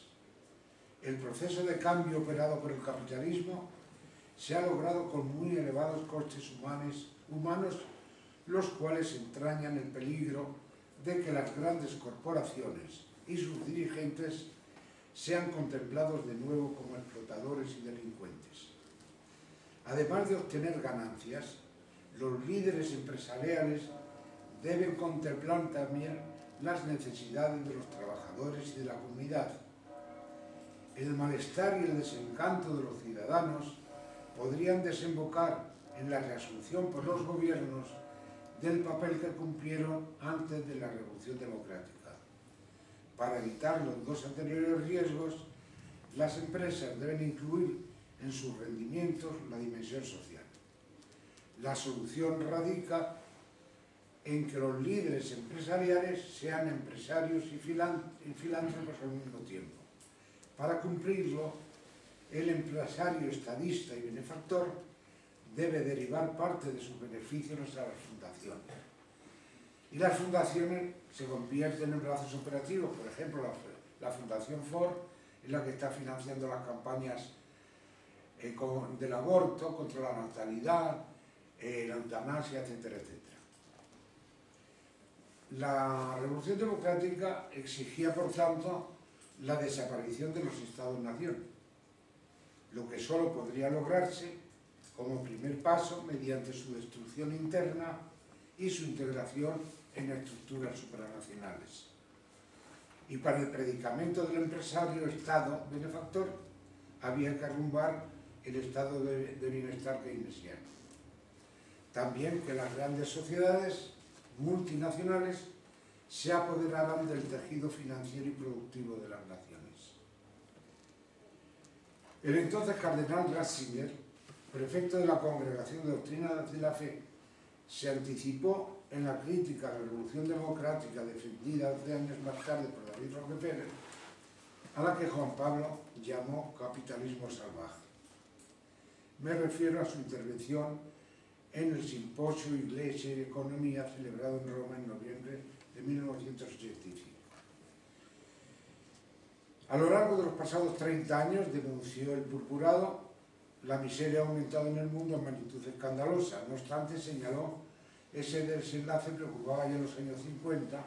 El proceso de cambio operado por el capitalismo se ha logrado con muy elevados costes humanos, los cuales entrañan el peligro de que las grandes corporaciones y sus dirigentes sean contemplados de nuevo como explotadores y delincuentes. Además de obtener ganancias, los líderes empresariales deben contemplar también las necesidades de los trabajadores y de la comunidad. El malestar y el desencanto de los ciudadanos podrían desembocar en la reasunción por los gobiernos del papel que cumplieron antes de la Revolución Democrática. Para evitar los dos anteriores riesgos, las empresas deben incluir en sus rendimientos la dimensión social. La solución radica en que los líderes empresariales sean empresarios y filántropos al mismo tiempo. Para cumplirlo, el empresario estadista y benefactor debe derivar parte de sus beneficios a las fundaciones. Y las fundaciones se convierten en brazos operativos. Por ejemplo, la Fundación Ford es la que está financiando las campañas del aborto, contra la natalidad, la eutanasia, etcétera, etcétera. La Revolución Democrática exigía, por tanto, la desaparición de los Estados-nación, lo que solo podría lograrse como primer paso mediante su destrucción interna y su integración en estructuras supranacionales. Y para el predicamento del empresario Estado benefactor había que arrumbar el estado de bienestar keynesiano. También que las grandes sociedades multinacionales se apoderaran del tejido financiero y productivo de las naciones. El entonces cardenal Ratzinger, prefecto de la Congregación de Doctrina de la Fe, se anticipó en la crítica a la Revolución Democrática defendida 12 años más tarde por David Rockefeller, a la que Juan Pablo llamó capitalismo salvaje. Me refiero a su intervención en el Simposio Iglesia y Economía celebrado en Roma en noviembre de 1985. A lo largo de los pasados 30 años, denunció el purpurado, la miseria ha aumentado en el mundo en magnitud escandalosa. No obstante, señaló, ese desenlace preocupaba ya en los años 50,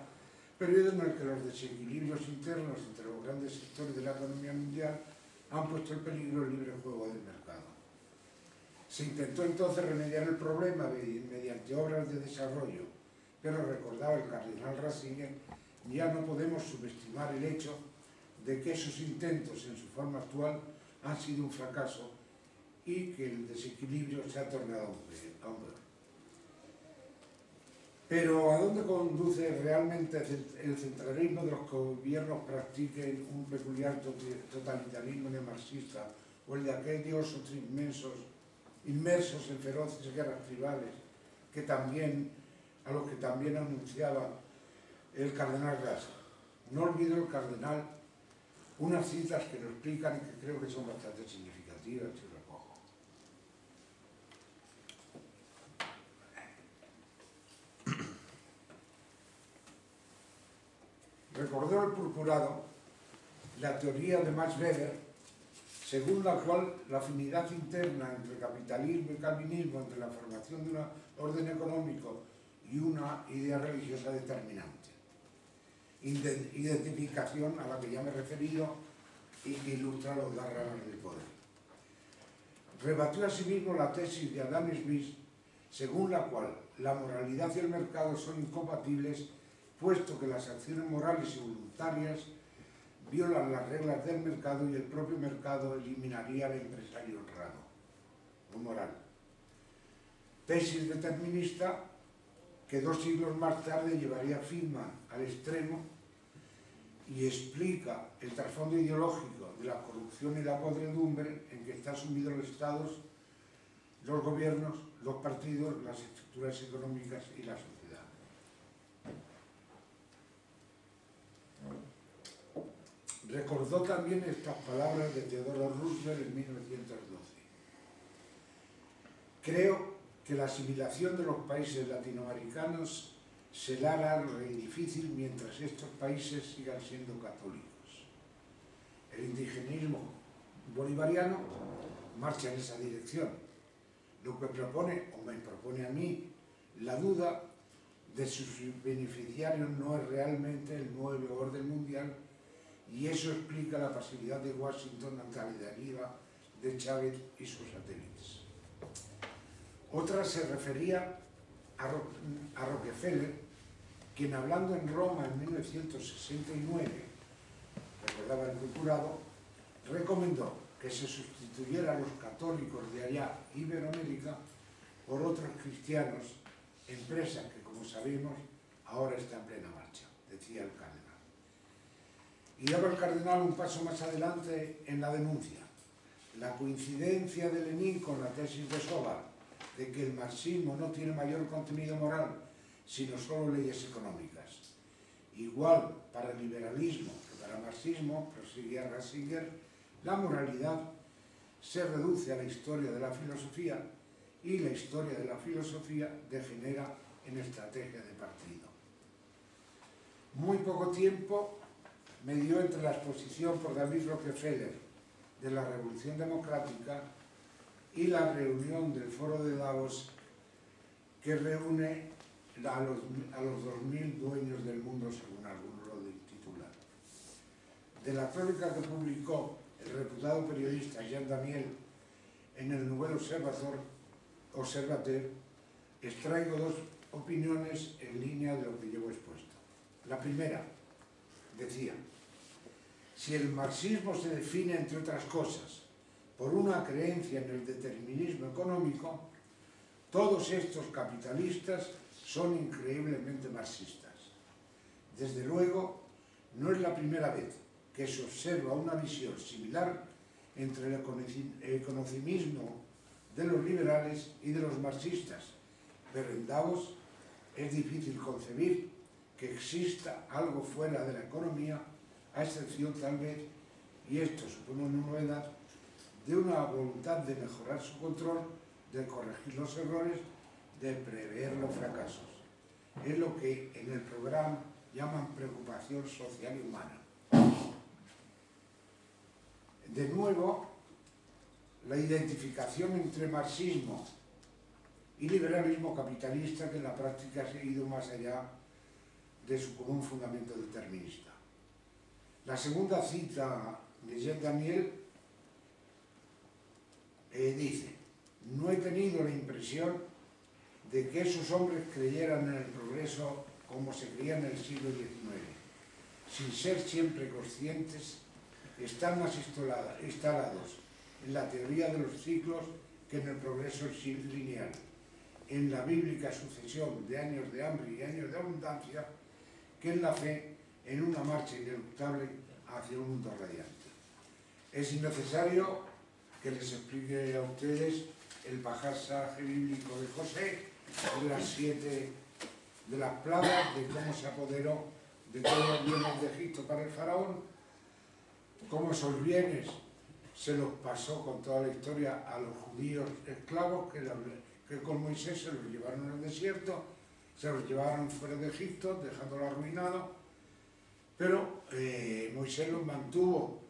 periodo en el que los desequilibrios internos entre los grandes sectores de la economía mundial han puesto en peligro el libre juego del mercado. Se intentó entonces remediar el problema mediante obras de desarrollo, pero recordaba el cardenal Ratzinger, ya no podemos subestimar el hecho de que esos intentos en su forma actual han sido un fracaso y que el desequilibrio se ha tornado aún peor. Pero ¿a dónde conduce realmente el centralismo de los que los gobiernos practiquen un peculiar totalitarismo neomarxista o el de aquellos otros inmersos en feroces guerras tribales a los que también anunciaba el cardenal Ratzinger? No olvido el cardenal unas citas que lo explican y que creo que son bastante significativas, y recojo. Recordó el purpurado la teoría de Max Weber, según la cual la afinidad interna entre capitalismo y calvinismo, entre la formación de un orden económico y una idea religiosa determinante. Identificación a la que ya me he referido y que ilustra los dos ramas del poder. Rebatió asimismo la tesis de Adam Smith, según la cual la moralidad y el mercado son incompatibles, puesto que las acciones morales y voluntarias violan las reglas del mercado y el propio mercado eliminaría al empresario honrado o moral. Tesis determinista que 2 siglos más tarde llevaría firma al extremo y explica el trasfondo ideológico de la corrupción y la podredumbre en que están sumidos los estados, los gobiernos, los partidos, las estructuras económicas y la sociedad. Recordó también estas palabras de Theodore Roosevelt en 1912. Creo que la asimilación de los países latinoamericanos será larga y difícil mientras estos países sigan siendo católicos. El indigenismo bolivariano marcha en esa dirección, lo que propone, o me propone a mí, la duda de sus beneficiarios no es realmente el nuevo orden mundial, y eso explica la pasividad de Washington ante la deriva de Chávez y sus satélites. Otra se refería a Rockefeller, quien hablando en Roma en 1969, recordaba el procurado, recomendó que se sustituyera a los católicos de allá, Iberoamérica, por otros cristianos, empresa que, como sabemos, ahora está en plena marcha, decía el cardenal. Y daba el cardenal un paso más adelante en la denuncia. La coincidencia de Lenin con la tesis de Sobar, de que el marxismo no tiene mayor contenido moral, sino solo leyes económicas. Igual para el liberalismo que para Marx marxismo, proseguía Ratzinger, la moralidad se reduce a la historia de la filosofía y la historia de la filosofía degenera en estrategia de partido. Muy poco tiempo me dio entre la exposición por David Rockefeller de la Revolución Democrática y la reunión del Foro de Davos que reúne a los 2000 dueños del mundo, según algunos lo titulan. De la crónica que publicó el reputado periodista Jean Daniel en el Nouvel Observateur, extraigo dos opiniones en línea de lo que llevo expuesto. La primera, decía, si el marxismo se define, entre otras cosas, por una creencia en el determinismo económico, todos estos capitalistas son increíblemente marxistas. Desde luego, no es la primera vez que se observa una visión similar entre el conocimiento de los liberales y de los marxistas, pero en Davos es difícil concebir que exista algo fuera de la economía, a excepción tal vez, y esto supone una novedad, de una voluntad de mejorar su control, de corregir los errores, de prever los fracasos. Es lo que en el programa llaman preocupación social y humana. De nuevo, la identificación entre marxismo y liberalismo capitalista, que en la práctica ha seguido más allá de su común fundamento determinista. La segunda cita de Jean Daniel dice: no he tenido la impresión de que esos hombres creyeran en el progreso como se creía en el siglo XIX, sin ser siempre conscientes, están más instalados en la teoría de los ciclos que en el progreso lineal, en la bíblica sucesión de años de hambre y años de abundancia, que en la fe en una marcha ineluctable hacia un mundo radiante. Es innecesario que les explique a ustedes el pasaje bíblico de José, de las 7 de las plagas, de cómo se apoderó de todos los bienes de Egipto para el faraón, cómo esos bienes se los pasó con toda la historia a los judíos esclavos que con Moisés se los llevaron al desierto, se los llevaron fuera de Egipto, dejándolo arruinado, pero Moisés los mantuvo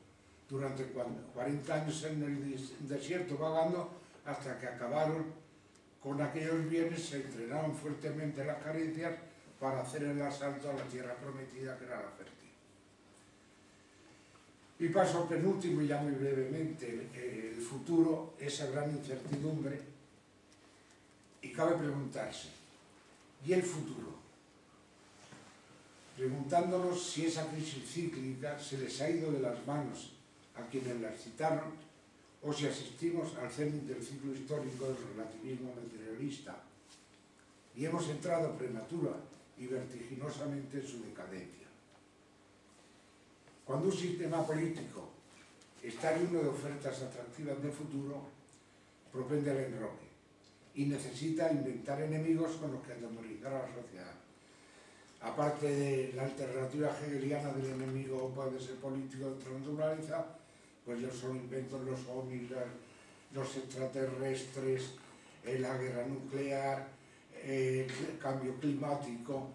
durante 40 años en el desierto vagando, hasta que acabaron con aquellos bienes, se entrenaron fuertemente las carencias para hacer el asalto a la tierra prometida, que era la fértil. Y paso al penúltimo, y ya muy brevemente, el futuro, esa gran incertidumbre, y cabe preguntarse, ¿y el futuro? Preguntándonos si esa crisis cíclica se les ha ido de las manos a quienes la excitaron, o si asistimos al cenit del ciclo histórico del relativismo materialista y hemos entrado prematura y vertiginosamente en su decadencia. Cuando un sistema político está lleno de ofertas atractivas de futuro, propende al enroque y necesita inventar enemigos con los que atemorizar a la sociedad. Aparte de la alternativa hegeliana del enemigo puede ser político de otra naturaleza, pues yo solo invento los ovnis, los extraterrestres, la guerra nuclear, el cambio climático,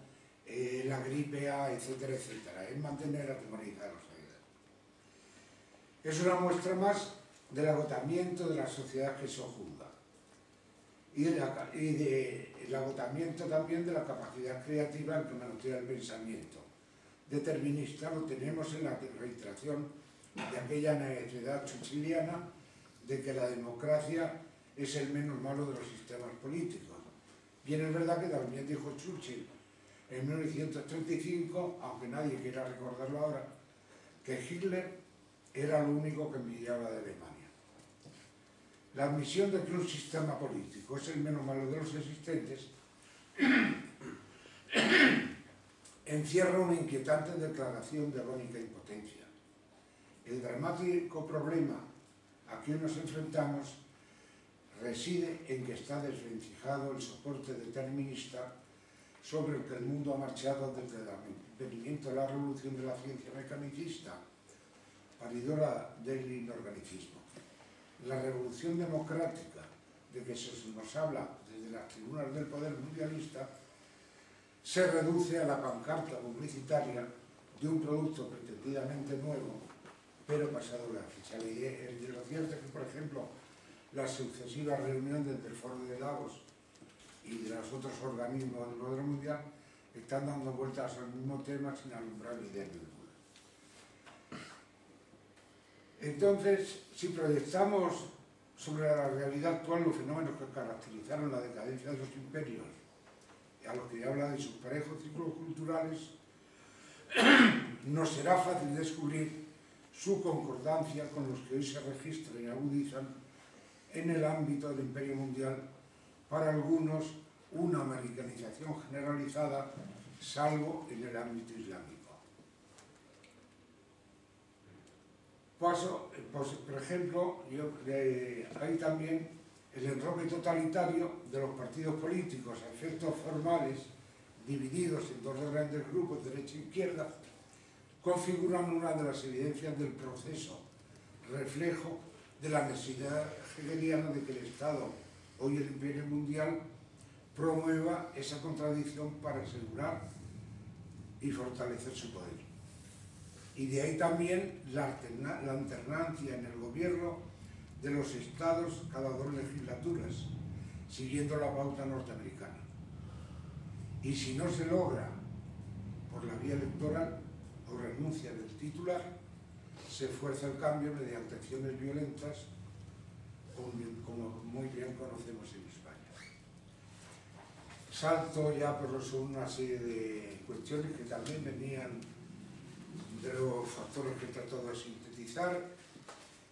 la gripe A, etcétera, etcétera. Es mantener atemorizada a la sociedad. Es una muestra más del agotamiento de la sociedad que sojuzga y del agotamiento también de la capacidad creativa en que mantiene el pensamiento. Determinista lo tenemos en la reiteración de aquella necesidad churchilliana de que la democracia es el menos malo de los sistemas políticos. Bien, es verdad que también dijo Churchill en 1935, aunque nadie quiera recordarlo ahora, que Hitler era lo único que envidiaba de Alemania. La admisión de que un sistema político es el menos malo de los existentes encierra una inquietante declaración de agónica impotencia. El dramático problema a que nos enfrentamos reside en que está desvencijado el soporte determinista sobre el que el mundo ha marchado desde el advenimiento de la revolución de la ciencia mecanicista paridora del inorganicismo. La revolución democrática de que se nos habla desde las tribunas del poder mundialista se reduce a la pancarta publicitaria de un producto pretendidamente nuevo, pero pasado la fecha. Lo cierto es que, por ejemplo, las sucesivas reuniones del Foro de Davos y de los otros organismos del orden mundial están dando vueltas al mismo tema sin alumbrar ideas ninguna. Entonces, si proyectamos sobre la realidad actual los fenómenos que caracterizaron la decadencia de los imperios, a los que ya habla de sus parejos ciclos culturales, nos será fácil descubrir su concordancia con los que hoy se registran y agudizan en el ámbito del imperio mundial, para algunos una americanización generalizada, salvo en el ámbito islámico. Por ejemplo, hay también el enroque totalitario de los partidos políticos a efectos formales, divididos en dos grandes grupos, derecha e izquierda, configuran una de las evidencias del proceso, reflejo de la necesidad hegeliana de que el Estado, hoy el imperio mundial, promueva esa contradicción para asegurar y fortalecer su poder. Y de ahí también la alternancia en el gobierno de los estados cada 2 legislaturas, siguiendo la pauta norteamericana. Y si no se logra por la vía electoral o renuncia del titular, se fuerza el cambio mediante acciones violentas, como muy bien conocemos en España. Salto ya por una serie de cuestiones que también venían de los factores que trato de sintetizar,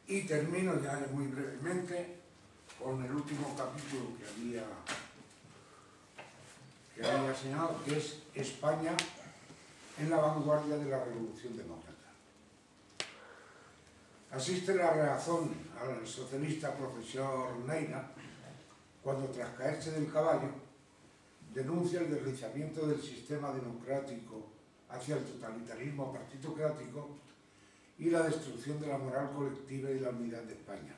y termino ya muy brevemente con el último capítulo que había señalado, que es España en la vanguardia de la Revolución Demócrata. Asiste la razón al socialista profesor Neira cuando, tras caerse del caballo, denuncia el deslizamiento del sistema democrático hacia el totalitarismo partitocrático y la destrucción de la moral colectiva y la unidad de España.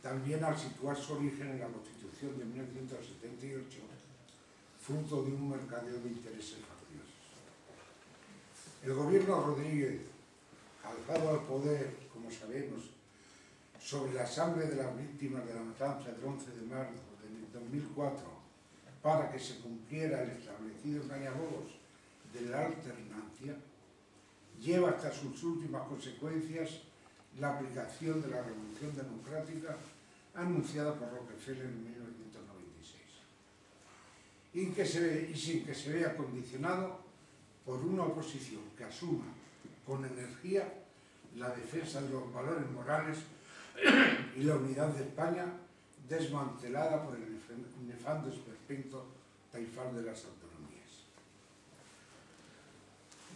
También al situar su origen en la Constitución de 1978, fruto de un mercadeo de intereses facciosos. El gobierno Rodríguez, alzado al poder, como sabemos, sobre la sangre de las víctimas de la matanza del 11 de marzo de 2004, para que se cumpliera el establecido engañabobos de la alternancia, lleva hasta sus últimas consecuencias la aplicación de la Revolución Democrática anunciada por Rockefeller en 1996, y sin que se vea condicionado por una oposición que asuma con energía la defensa de los valores morales y la unidad de España, desmantelada por el nefando esperpento taifán de las autonomías.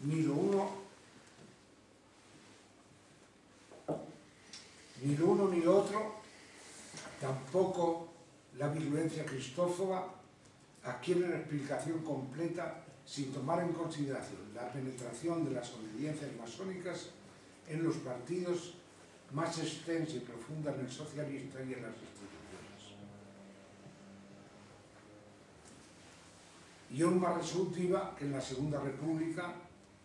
Ni lo uno ni lo otro, tampoco la virulencia cristófoba, adquieren explicación completa sin tomar en consideración la penetración de las obediencias masónicas en los partidos más extensa y profunda en el socialista y en las instituciones. Y aún más resolutiva que en la Segunda República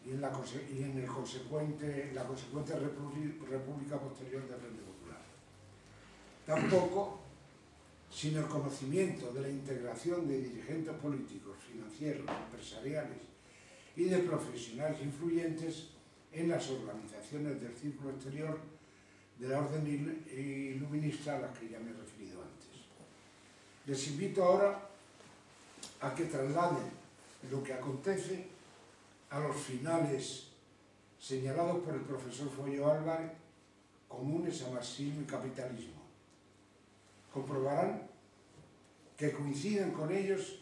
y en la consecuente república posterior del Frente Popular. Tampoco sin el conocimiento de la integración de dirigentes políticos, financieros, empresariales y de profesionales influyentes en las organizaciones del círculo exterior de la orden iluminista a las que ya me he referido antes. Les invito ahora a que trasladen lo que acontece a los finales señalados por el profesor Follo Álvarez, comunes a marxismo y capitalismo. Comprobarán que coinciden con ellos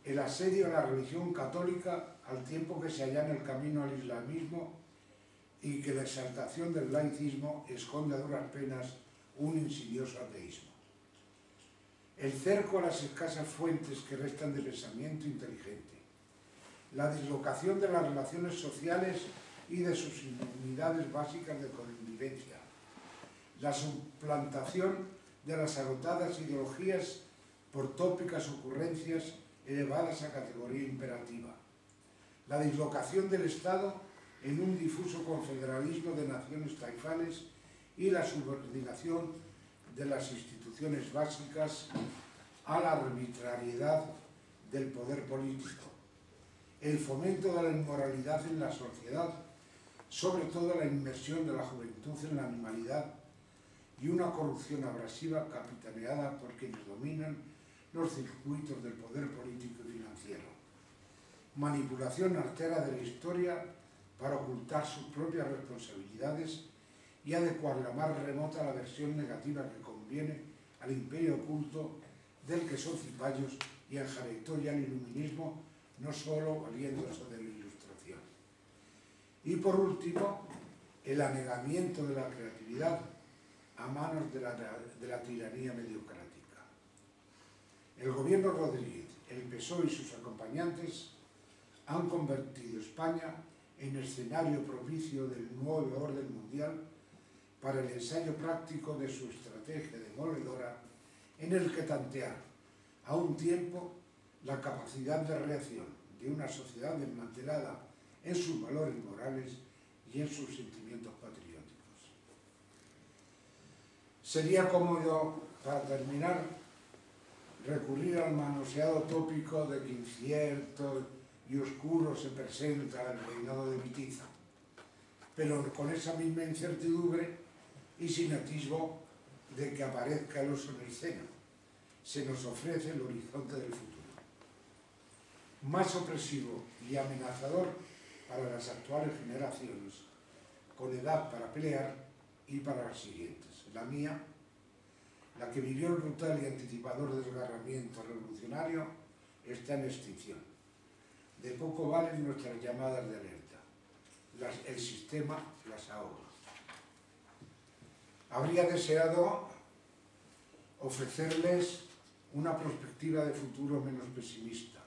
el asedio a la religión católica al tiempo que se allana el camino al islamismo y que la exaltación del laicismo esconde a duras penas un insidioso ateísmo. El cerco a las escasas fuentes que restan de pensamiento inteligente, la dislocación de las relaciones sociales y de sus unidades básicas de convivencia, la suplantación de las agotadas ideologías por tópicas ocurrencias elevadas a categoría imperativa, la dislocación del Estado en un difuso confederalismo de naciones taifanes y la subordinación de las instituciones básicas a la arbitrariedad del poder político, el fomento de la inmoralidad en la sociedad, sobre todo la inmersión de la juventud en la animalidad y una corrupción abrasiva capitaneada por quienes dominan los circuitos del poder político y financiero, manipulación artera de la historia para ocultar sus propias responsabilidades y adecuar la más remota a la versión negativa que conviene al imperio oculto del que son cipayos y enjaretó ya el iluminismo, no solo valiéndose de la ilustración. Y por último, el anegamiento de la creatividad a manos de la tiranía mediocrática. El gobierno Rodríguez, el PSOE y sus acompañantes han convertido España en escenario propicio del nuevo orden mundial para el ensayo práctico de su estrategia demoledora, en el que tantear a un tiempo la capacidad de reacción de una sociedad desmantelada en sus valores morales y en sus sentimientos patrióticos. Sería cómodo, para terminar, recurrir al manoseado tópico de que incierto y oscuro se presenta el reinado de Bitiza, pero con esa misma incertidumbre y sin atisbo de que aparezca el oso en el seno, se nos ofrece el horizonte del futuro. Más opresivo y amenazador para las actuales generaciones, con edad para pelear y para las siguientes. La mía, la que vivió el brutal y anticipador desgarramiento revolucionario, está en extinción. De poco valen nuestras llamadas de alerta. El sistema las ahoga. Habría deseado ofrecerles una perspectiva de futuro menos pesimista,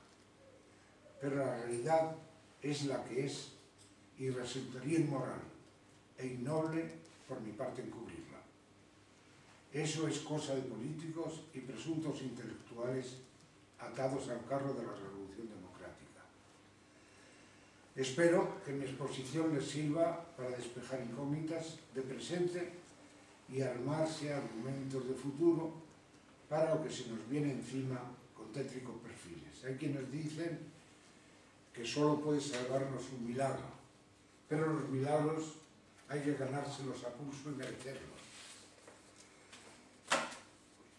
pero la realidad es la que es y resultaría inmoral e innoble por mi parte encubrirla. Eso es cosa de políticos y presuntos intelectuales atados al carro de la revolución democrática. Espero que mi exposición les sirva para despejar incógnitas de presente y armarse argumentos de futuro para lo que se nos viene encima con tétricos perfiles. Hay quienes dicen que solo puede salvarnos un milagro, pero los milagros hay que ganárselos a pulso y merecerlos.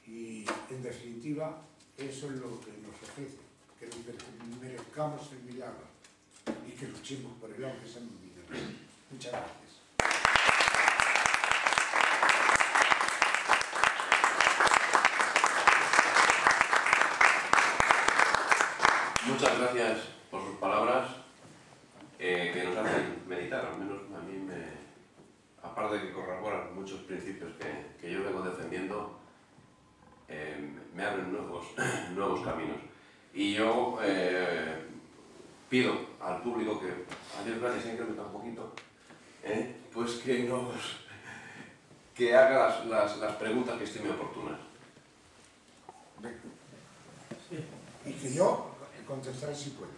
Y, en definitiva, eso es lo que nos ofrece, que merezcamos el milagro y que luchemos por él, aunque sea un milagro. Muchas gracias. Muchas gracias por sus palabras, que nos hacen meditar, al menos a mí aparte de que corroboran muchos principios que yo vengo defendiendo, me abren nuevos caminos. Y yo pido al público que, a Dios gracias, se ha incrementado un poquito, pues que haga las preguntas que estime oportunas. Sí. Y que yo contestaré si puedo.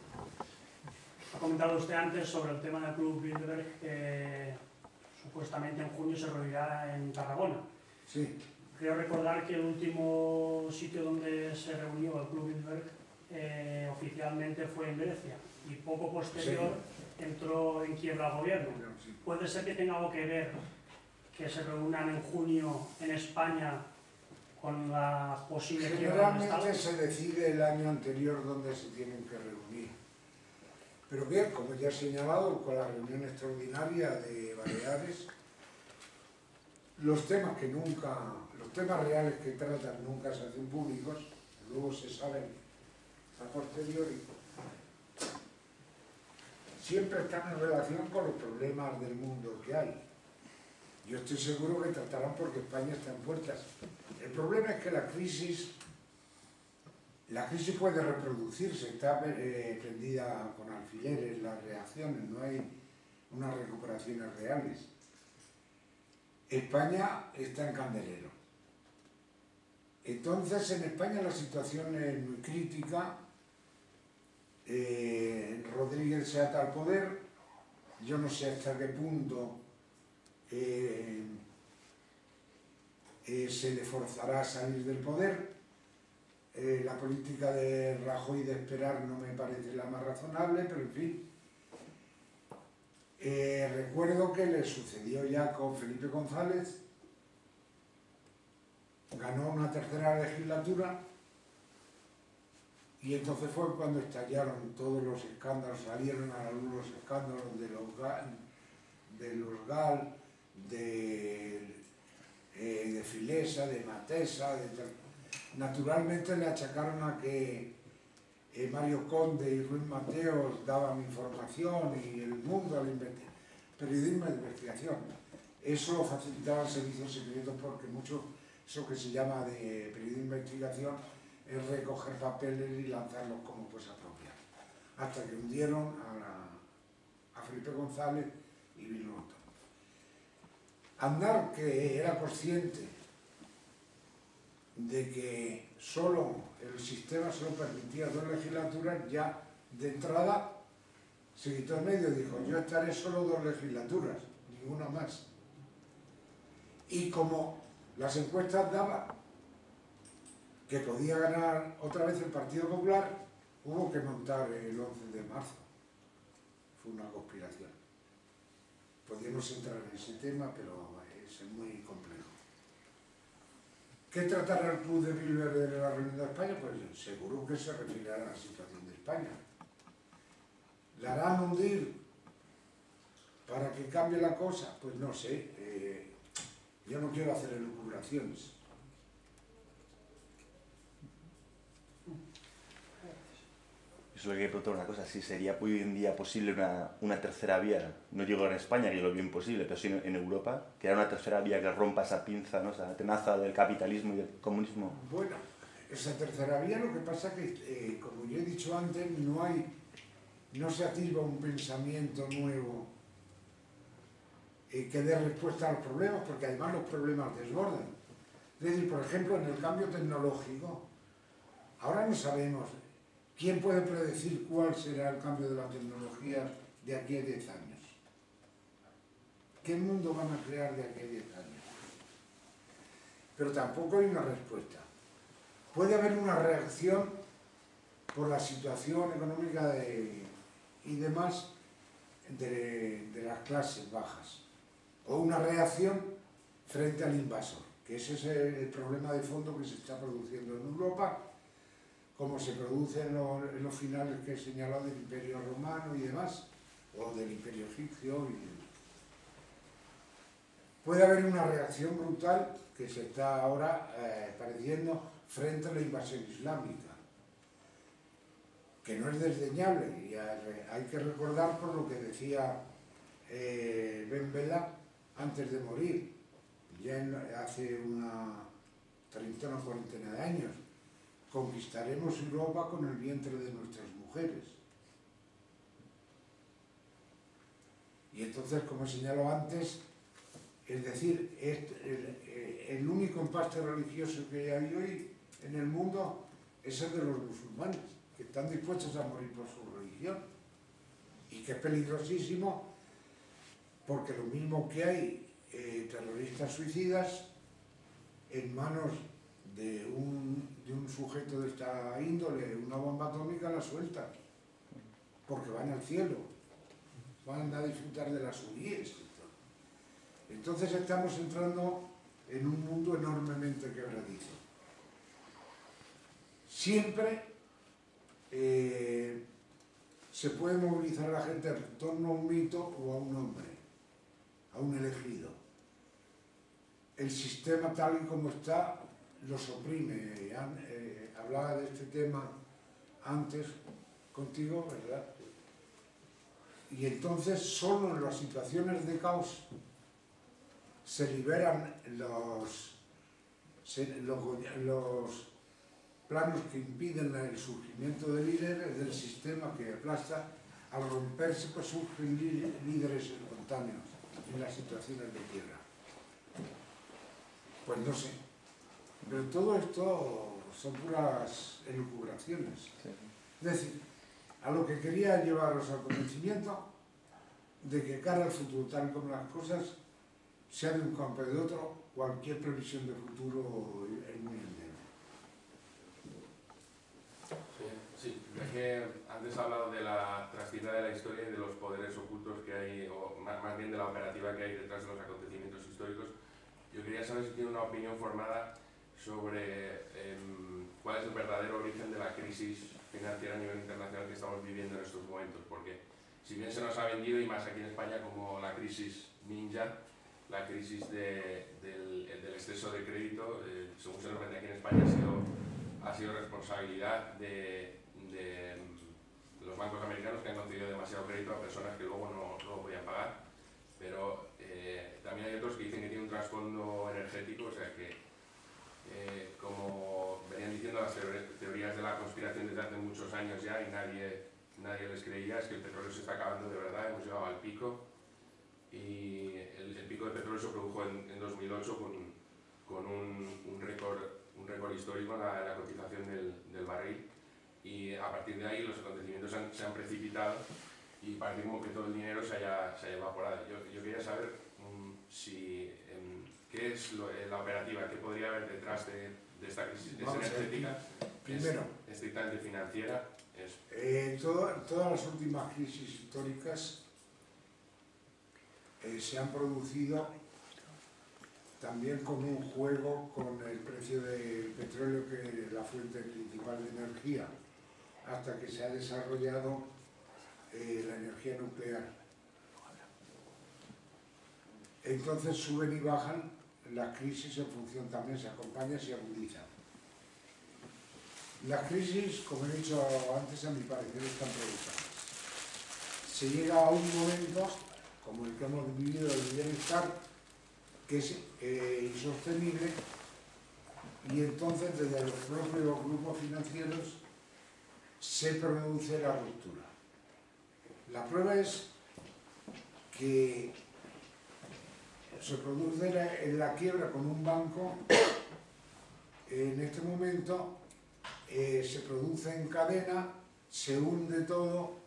Ha comentado usted antes sobre el tema del Club Bilderberg, que supuestamente en junio se reunirá en Tarragona. Sí. Creo recordar que el último sitio donde se reunió el Club Bilderberg oficialmente fue en Grecia y poco posterior entró en quiebra el gobierno. Sí. ¿Puede ser que tenga algo que ver que se reúnan en junio en España con la posible quiebra del Estado? Generalmente se decide el año anterior donde se tienen que reunir. Pero bien, como ya he señalado, con la reunión extraordinaria de Baleares, los temas reales que tratan nunca se hacen públicos, luego se saben a posteriori, siempre están en relación con los problemas del mundo que hay. Yo estoy seguro que tratarán porque España está en puertas. El problema es que la crisis puede reproducirse, está prendida con alfileres, las reacciones, no hay unas recuperaciones reales. España está en candelero. Entonces, en España la situación es muy crítica. Rodríguez se ata al poder. Yo no sé hasta qué punto se le forzará a salir del poder. La política de Rajoy de esperar no me parece la más razonable, pero en fin. Recuerdo que le sucedió ya con Felipe González, ganó una tercera legislatura y entonces fue cuando estallaron todos los escándalos, salieron a la luz los escándalos de los GAL, de Filesa, de Matesa, naturalmente le achacaron a que Mario Conde y Ruiz Mateos daban información y El Mundo al periodismo de investigación. Eso lo facilitaba el servicio secreto porque mucho, eso que se llama de periodismo de investigación, es recoger papeles y lanzarlos como cosa propia. Hasta que hundieron a Felipe González y vino otro. Aznar, que era consciente de que solo el sistema se lo permitía 2 legislaturas, ya de entrada se quitó en medio, dijo, yo estaré solo 2 legislaturas, ninguna más. Y como las encuestas daban que podía ganar otra vez el Partido Popular, hubo que montar el 11 de marzo. Fue una conspiración. Podríamos entrar en ese tema, pero es muy complejo. ¿Qué tratará el Club de Bilderberg de la reunión de España? Pues seguro que se referirá a la situación de España. ¿La harán hundir para que cambie la cosa? Pues no sé. Yo no quiero hacer elucubraciones. Eso es lo que he preguntado una cosa, si sería hoy en día posible una tercera vía, no digo en España, que yo lo veo imposible, pero sí en Europa, que era una tercera vía que rompa esa pinza, ¿no? Esa tenaza del capitalismo y del comunismo. Bueno, esa tercera vía lo que pasa que, como yo he dicho antes, no se atisba un pensamiento nuevo que dé respuesta a los problemas, porque además los problemas desbordan. Es decir, por ejemplo, en el cambio tecnológico, ahora no sabemos. ¿Quién puede predecir cuál será el cambio de la tecnología de aquí a 10 años? ¿Qué mundo van a crear de aquí a 10 años? Pero tampoco hay una respuesta. Puede haber una reacción por la situación económica y demás de las clases bajas, o una reacción frente al invasor, que ese es el problema de fondo que se está produciendo en Europa, como se produce en los finales que he señalado del Imperio Romano y demás, o del Imperio Egipcio. Puede haber una reacción brutal que se está ahora apareciendo frente a la invasión islámica, que no es desdeñable, y hay que recordar por lo que decía Ben Bella antes de morir, ya hace una treintena o cuarentena de años. Conquistaremos Europa con el vientre de nuestras mujeres. Y entonces, como señaló antes, es decir, el único empaste religioso que hay hoy en el mundo es el de los musulmanes, que están dispuestos a morir por su religión, y que es peligrosísimo, porque lo mismo que hay terroristas suicidas en manos de un sujeto de esta índole, una bomba atómica la suelta, porque van al cielo, van a disfrutar de las huíes. Entonces estamos entrando en un mundo enormemente quebradizo. Siempre se puede movilizar a la gente en torno a un mito o a un hombre, a un elegido. El sistema tal y como está los oprime. Hablaba de este tema antes contigo, ¿verdad? Y entonces solo en las situaciones de caos se liberan los planos que impiden el surgimiento de líderes del sistema que aplasta al romperse pues surgen líderes espontáneos en las situaciones de quiebra. Pues no sé, pero todo esto son puras elucubraciones. Sí. Es decir, a lo que quería llevaros al convencimiento de que cara al futuro, tal como las cosas, sea de un campo o de otro, cualquier previsión de futuro es muy endeble. Sí, es que antes he hablado de la trascina de la historia y de los poderes ocultos que hay, o más bien de la operativa que hay detrás de los acontecimientos históricos. Yo quería saber si tiene una opinión formada sobre cuál es el verdadero origen de la crisis financiera a nivel internacional que estamos viviendo en estos momentos, porque si bien se nos ha vendido, y más aquí en España, como la crisis ninja, la crisis del exceso de crédito, según se nos vende aquí en España, ha sido responsabilidad de los bancos americanos, que han concedido demasiado crédito a personas que luego no lo podían pagar, pero también hay otros que dicen que tiene un trasfondo energético, o sea que, como venían diciendo las teorías de la conspiración desde hace muchos años ya, y nadie les creía, es que el petróleo se está acabando de verdad, hemos llegado al pico, y el pico de petróleo se produjo en 2008 con un récord histórico en la cotización del barril, y a partir de ahí los acontecimientos se han precipitado y parece como que todo el dinero se haya evaporado. Yo quería saber qué es la operativa, qué podría haber detrás de esta crisis. ¿Es energética? Primero, ¿Es estrictamente financiera? todas las últimas crisis históricas se han producido también con un juego con el precio del petróleo, que es la fuente principal de energía, hasta que se ha desarrollado la energía nuclear. Entonces suben y bajan las crisis en función, también se acompañan y se agudizan. Las crisis, como he dicho antes, a mi parecer están provocadas. Se llega a un momento, como el que hemos vivido, el bienestar, que es insostenible, y entonces desde los propios grupos financieros se produce la ruptura. La prueba es que se produce la quiebra con un banco. En este momento se produce en cadena, se hunde todo,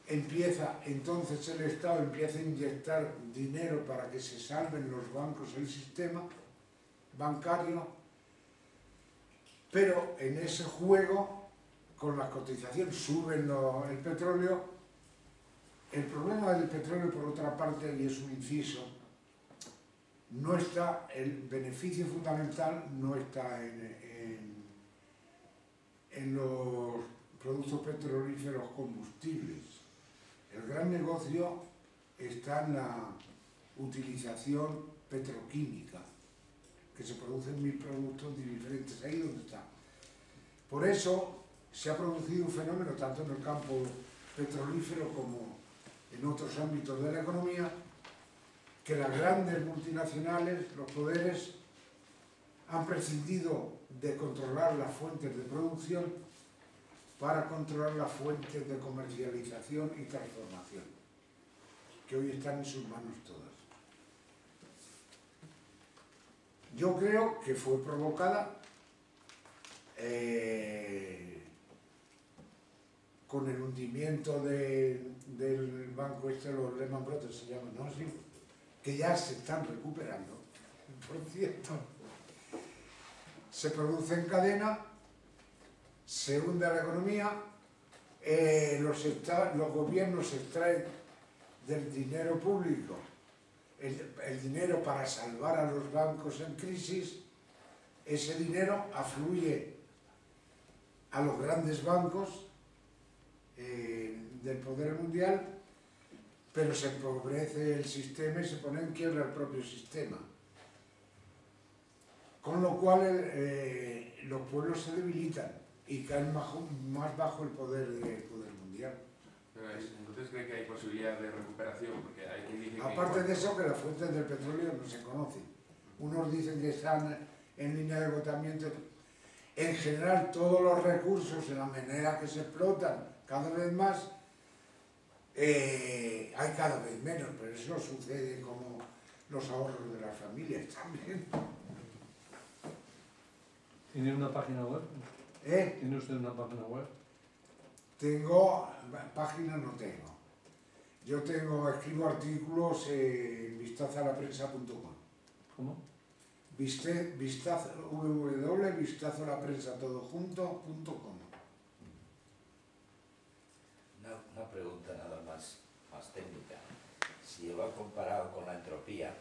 entonces el Estado empieza a inyectar dinero para que se salven los bancos, el sistema bancario, pero en ese juego, con las cotizaciones, suben el petróleo. El problema del petróleo, por otra parte, y es un inciso, no está, el beneficio fundamental no está en los productos petrolíferos combustibles. El gran negocio está en la utilización petroquímica, que se producen 1000 productos diferentes, ahí donde está. Por eso se ha producido un fenómeno, tanto en el campo petrolífero como en otros ámbitos de la economía, que las grandes multinacionales, los poderes, han prescindido de controlar las fuentes de producción para controlar las fuentes de comercialización y transformación, que hoy están en sus manos todas. Yo creo que fue provocada con el hundimiento del banco los Lehman Brothers, se llama, ¿no? Sí, que ya se están recuperando, por cierto. Se produce en cadena, se hunde la economía, los gobiernos extraen del dinero público el dinero para salvar a los bancos en crisis. Ese dinero afluye a los grandes bancos del poder mundial, pero se empobrece el sistema y se pone en quiebra el propio sistema. Con lo cual los pueblos se debilitan y caen más bajo el poder mundial. Entonces, ¿cree que hay posibilidad de recuperación? Porque hay quien dice que... Aparte de eso, que las fuentes del petróleo no se conocen. Unos dicen que están en línea de agotamiento. En general, todos los recursos, en la manera que se explotan cada vez más, Hay cada vez menos, pero eso sucede como los ahorros de las familias también. ¿Tiene una página web? ¿Tiene usted una página web? Tengo, página no tengo. Yo escribo artículos en vistazolaprensa.com. ¿Cómo? www.vistazolaprensa.com. Una pregunta nada más técnica. Si lo ha comparado con la entropía,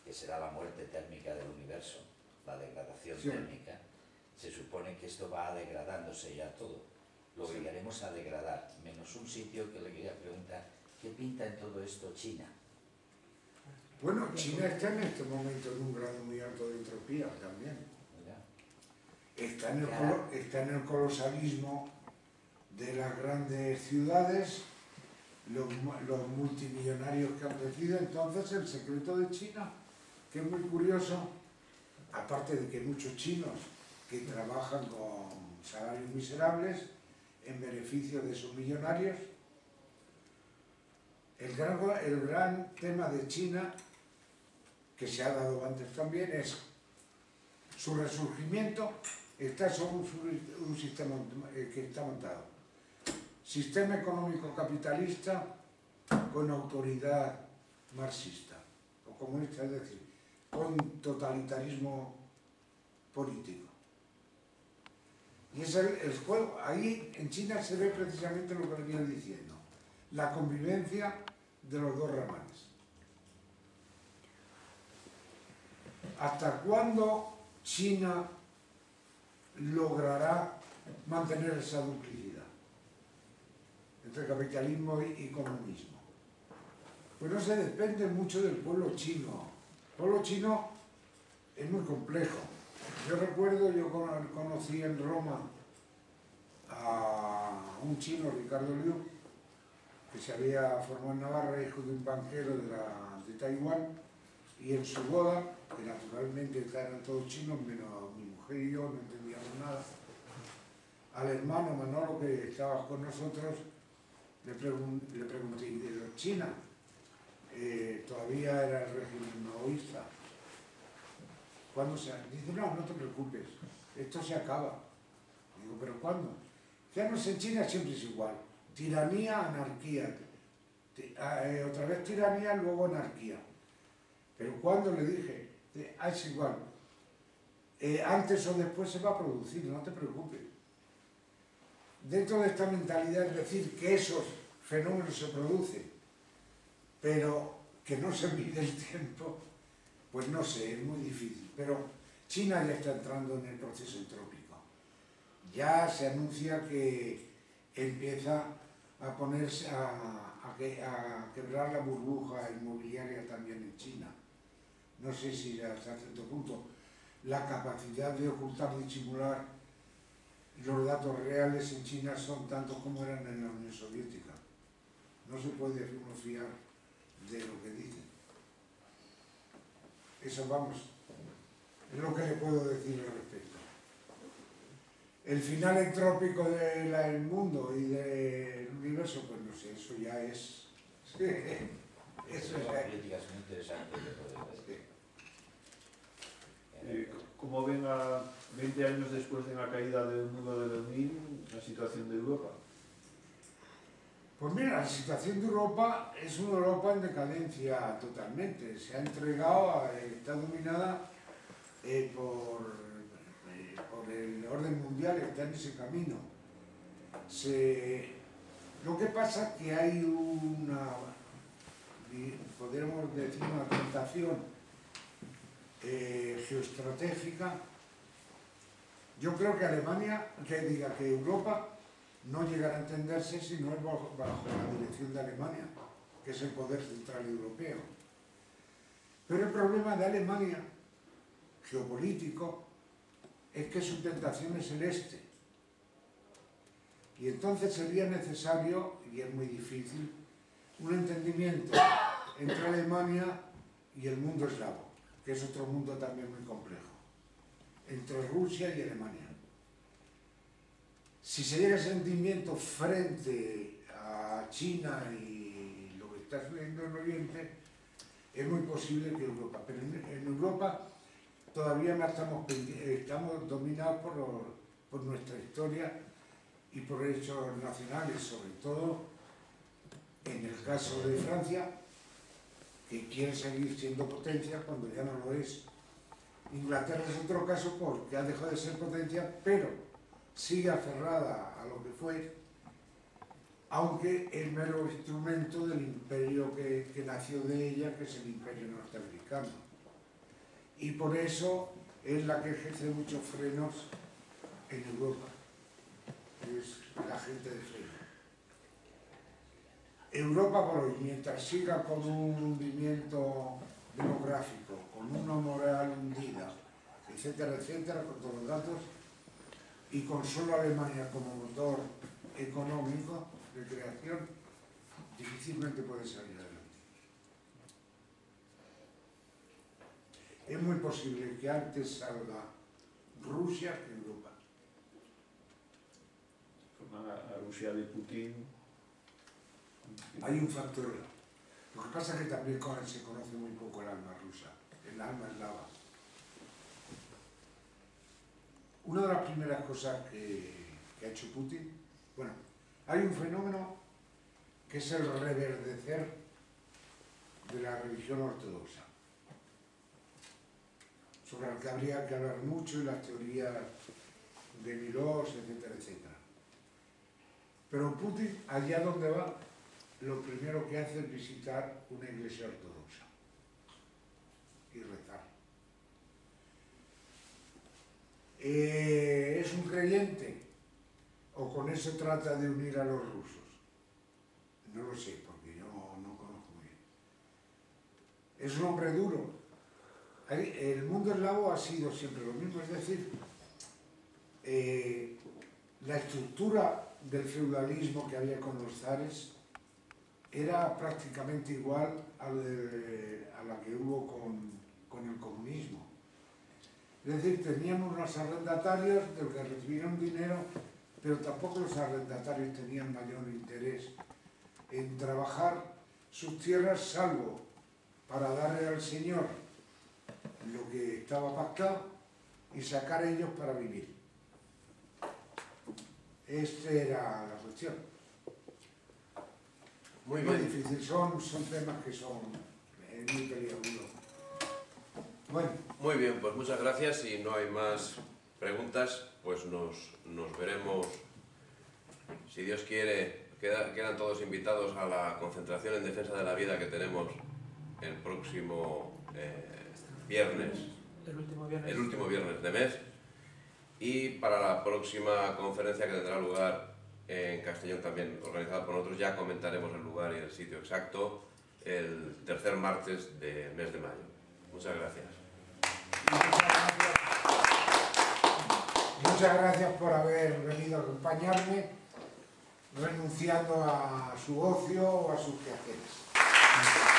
que será la muerte térmica del universo, la degradación térmica, se supone que esto va degradándose ya todo. Lo llegaremos a degradar, menos un sitio que le quería preguntar, ¿qué pinta en todo esto China? Bueno, China está en este momento en un grado muy alto de entropía también. Está en el colosalismo de las grandes ciudades, los multimillonarios que han crecido. Entonces el secreto de China, que es muy curioso, aparte de que muchos chinos que trabajan con salarios miserables en beneficio de esos millonarios, el gran tema de China, que se ha dado antes también, es su resurgimiento. Está sobre un sistema que está montado. Sistema económico capitalista con autoridad marxista o comunista, es decir, con totalitarismo político. Y es el juego. Ahí en China se ve precisamente lo que venía diciendo, la convivencia de los dos ramales. ¿Hasta cuándo China logrará mantener esa duplicidad entre capitalismo y comunismo? Pues no se depende mucho del pueblo chino. El pueblo chino es muy complejo. Yo recuerdo, yo conocí en Roma a un chino, Ricardo Liu, que se había formado en Navarra, hijo de un banquero de Taiwán, y en su boda, que naturalmente eran todos chinos, menos mi mujer y yo, no entendíamos nada, al hermano Manolo, que estaba con nosotros, le pregunté, ¿y de los China? Todavía era el régimen maoísta. ¿Cuándo se...? Dice, no te preocupes, esto se acaba. Digo, ¿pero cuándo? Ya no sé, en China siempre es igual. Tiranía, anarquía. Otra vez tiranía, luego anarquía. Pero ¿cuándo? Le dije, es igual. Antes o después se va a producir, no te preocupes. Dentro de esta mentalidad, es decir, que esos fenómenos se producen, pero que no se mide el tiempo, pues no sé, es muy difícil. Pero China ya está entrando en el proceso entrópico. Ya se anuncia que empieza a ponerse a quebrar la burbuja inmobiliaria también en China. No sé si hasta cierto punto la capacidad de ocultar, de disimular los datos reales en China son tantos como eran en la Unión Soviética. No se puede uno fiar de lo que dicen. Eso, vamos, es lo que le puedo decir al respecto. El final entrópico del mundo y del universo, pues no sé, eso ya es... eso Son es... críticas muy interesantes de poder decir. ¿Cómo ven a 20 años después de la caída del muro de Berlín la situación de Europa? Pues mira, la situación de Europa es una Europa en decadencia totalmente. Se ha entregado, está dominada por el orden mundial, está en ese camino. Lo que pasa es que hay podríamos decir, una tentación geoestratégica. Yo creo que que Europa no llegará a entenderse si no es bajo la dirección de Alemania, que es el poder central europeo. Pero el problema de Alemania, geopolítico, es que su tentación es el este. Y entonces sería necesario, y es muy difícil, un entendimiento entre Alemania y el mundo eslavo, que es otro mundo también muy complejo, entre Rusia y Alemania. Si se llega a ese entendimiento frente a China y está sucediendo en Oriente, es muy posible que Europa, pero en Europa todavía no estamos dominados por nuestra historia y por hechos nacionales, sobre todo en el caso de Francia, que quiere seguir siendo potencia cuando ya no lo es. Inglaterra es otro caso porque ha dejado de ser potencia, pero sigue aferrada a lo que fue, aunque es mero instrumento del imperio que nació de ella, que es el imperio norteamericano. Y por eso es la que ejerce muchos frenos en Europa, es la gente de freno. Europa, por hoy, mientras siga con un hundimiento demográfico, con una moral hundida, etcétera, etcétera, con todos los datos, y con solo Alemania como motor económico de creación, difícilmente puede salir adelante. Es muy posible que antes salga Rusia que Europa. A Rusia de Putin. Hay un factor. Lo que pasa es que también se conoce muy poco el alma rusa. El alma es lava. Una de las primeras cosas que ha hecho Putin, bueno, hay un fenómeno que es el reverdecer de la religión ortodoxa, sobre el que habría que hablar mucho y las teorías de Milós, etcétera, etcétera. Pero Putin, allá donde va, lo primero que hace es visitar una iglesia ortodoxa y rezar. ¿Es un creyente? ¿O con eso trata de unir a los rusos? No lo sé, porque yo no conozco muy bien. Es un hombre duro. El mundo eslavo ha sido siempre lo mismo, es decir, la estructura del feudalismo que había con los zares era prácticamente igual a la que hubo con el comunismo. Es decir, tenían unos arrendatarios de los que recibieron dinero, pero tampoco los arrendatarios tenían mayor interés en trabajar sus tierras, salvo para darle al señor lo que estaba pactado y sacar ellos para vivir. Esta era la cuestión. Muy difícil, son temas que son muy peligrosos. Bueno. Muy bien, pues muchas gracias. Si no hay más preguntas, pues nos veremos, si Dios quiere. Quedan todos invitados a la concentración en defensa de la vida que tenemos el próximo viernes. El último viernes de mes. Y para la próxima conferencia que tendrá lugar en Castellón, también organizada por nosotros, ya comentaremos el lugar y el sitio exacto el tercer martes del mes de mayo. Muchas gracias. Muchas gracias por haber venido a acompañarme, renunciando a su ocio o a sus quehaceres.